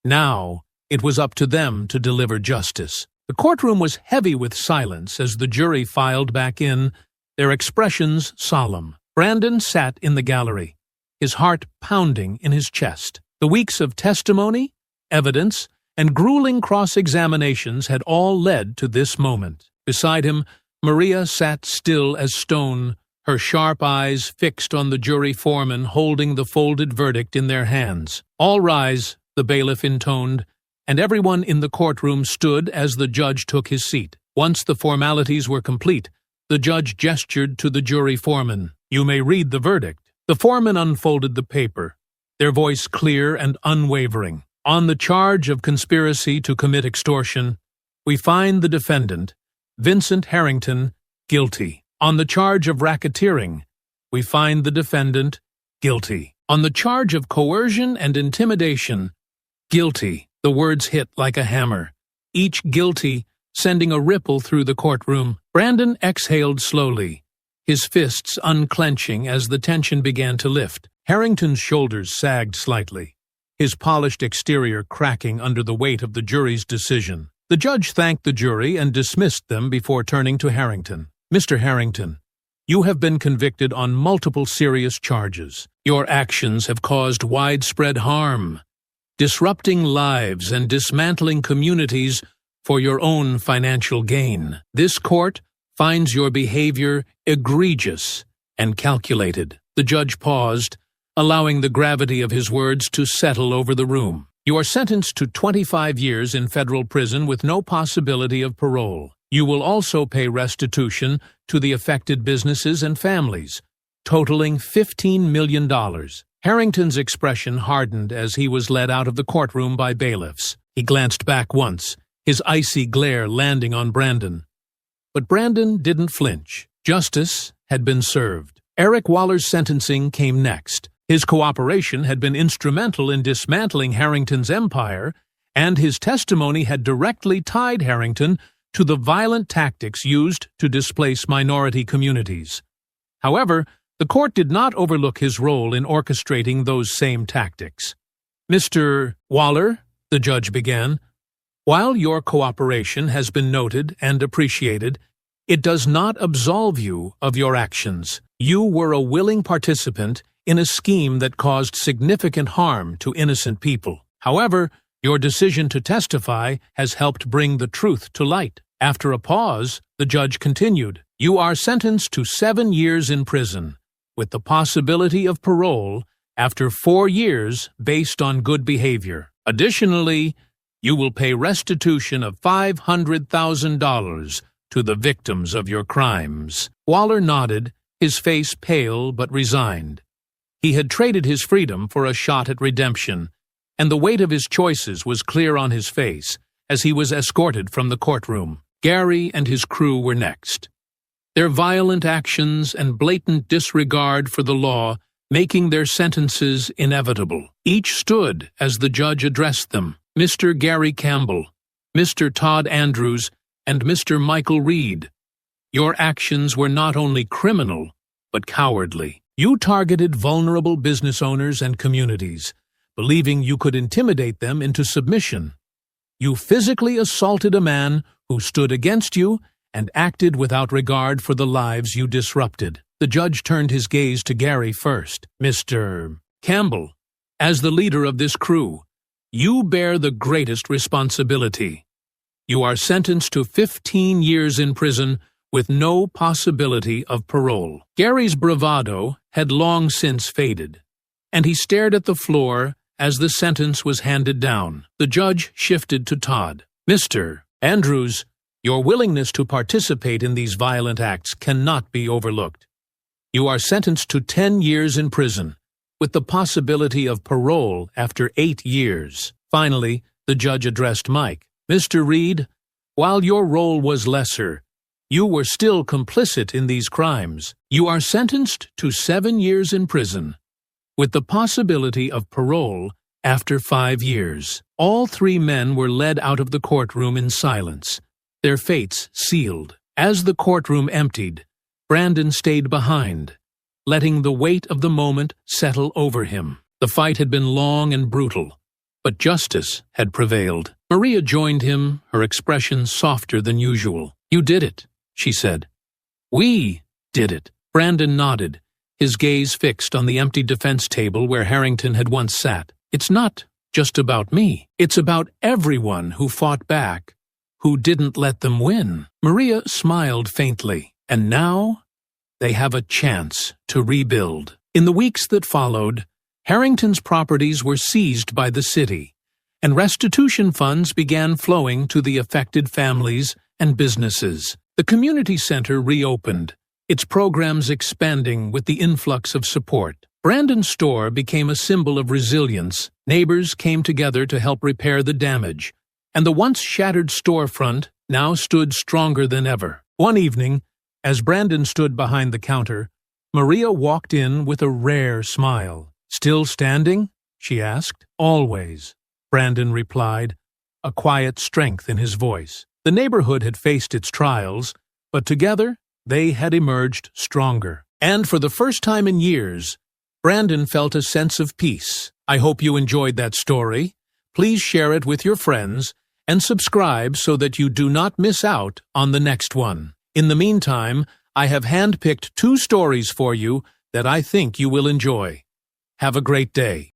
Now, it was up to them to deliver justice. The courtroom was heavy with silence as the jury filed back in, their expressions solemn. Brandon sat in the gallery, his heart pounding in his chest. The weeks of testimony, evidence, and grueling cross-examinations had all led to this moment. Beside him, Maria sat still as stone, her sharp eyes fixed on the jury foreman holding the folded verdict in their hands. All rise, the bailiff intoned, and everyone in the courtroom stood as the judge took his seat. Once the formalities were complete, the judge gestured to the jury foreman. You may read the verdict. The foreman unfolded the paper, their voice clear and unwavering. On the charge of conspiracy to commit extortion, we find the defendant, Vincent Harrington, guilty. On the charge of racketeering, we find the defendant, guilty. On the charge of coercion and intimidation, guilty. The words hit like a hammer, each guilty sending a ripple through the courtroom. Brandon exhaled slowly, his fists unclenching as the tension began to lift. Harrington's shoulders sagged slightly, his polished exterior cracking under the weight of the jury's decision. The judge thanked the jury and dismissed them before turning to Harrington. Mr. Harrington, you have been convicted on multiple serious charges. Your actions have caused widespread harm, disrupting lives and dismantling communities for your own financial gain. This court finds your behavior egregious and calculated. The judge paused, allowing the gravity of his words to settle over the room. You are sentenced to 25 years in federal prison with no possibility of parole. You will also pay restitution to the affected businesses and families, totaling $15 million. Harrington's expression hardened as he was led out of the courtroom by bailiffs. He glanced back once, his icy glare landing on Brandon. But Brandon didn't flinch. Justice had been served. Eric Waller's sentencing came next. His cooperation had been instrumental in dismantling Harrington's empire, and his testimony had directly tied Harrington to the violent tactics used to displace minority communities. However, the court did not overlook his role in orchestrating those same tactics. Mr. Waller, the judge began, while your cooperation has been noted and appreciated, it does not absolve you of your actions. You were a willing participant in a scheme that caused significant harm to innocent people. However, your decision to testify has helped bring the truth to light. After a pause, the judge continued, You are sentenced to 7 years in prison, with the possibility of parole after 4 years based on good behavior. Additionally, you will pay restitution of $500,000 to the victims of your crimes." Waller nodded, his face pale but resigned. He had traded his freedom for a shot at redemption, and the weight of his choices was clear on his face as he was escorted from the courtroom. Gary and his crew were next, their violent actions and blatant disregard for the law making their sentences inevitable. Each stood as the judge addressed them: Mr. Gary Campbell, Mr. Todd Andrews, and Mr. Michael Reed. Your actions were not only criminal, but cowardly. You targeted vulnerable business owners and communities, believing you could intimidate them into submission. You physically assaulted a man who stood against you and acted without regard for the lives you disrupted. The judge turned his gaze to Gary first. "Mr. Campbell, as the leader of this crew, you bear the greatest responsibility. You are sentenced to 15 years in prison with no possibility of parole." Gary's bravado had long since faded, and he stared at the floor as the sentence was handed down. The judge shifted to Todd. "Mr. Andrews, your willingness to participate in these violent acts cannot be overlooked. You are sentenced to 10 years in prison, with the possibility of parole after 8 years. Finally, the judge addressed Mike. "Mr. Reed, while your role was lesser, you were still complicit in these crimes. You are sentenced to 7 years in prison, with the possibility of parole after 5 years." All 3 men were led out of the courtroom in silence, their fates sealed. As the courtroom emptied, Brandon stayed behind, letting the weight of the moment settle over him. The fight had been long and brutal, but justice had prevailed. Maria joined him, her expression softer than usual. "You did it," she said. "We did it." Brandon nodded, his gaze fixed on the empty defense table where Harrington had once sat. "It's not just about me. It's about everyone who fought back, who didn't let them win." Maria smiled faintly. "And now they have a chance to rebuild." In the weeks that followed, Harrington's properties were seized by the city, and restitution funds began flowing to the affected families and businesses. The community center reopened, its programs expanding with the influx of support. Brandon's store became a symbol of resilience. Neighbors came together to help repair the damage, and the once shattered storefront now stood stronger than ever. One evening, as Brandon stood behind the counter, Maria walked in with a rare smile. "Still standing?" she asked. "Always," Brandon replied, a quiet strength in his voice. The neighborhood had faced its trials, but together they had emerged stronger. And for the first time in years, Brandon felt a sense of peace. I hope you enjoyed that story. Please share it with your friends and subscribe so that you do not miss out on the next one. In the meantime, I have handpicked 2 stories for you that I think you will enjoy. Have a great day.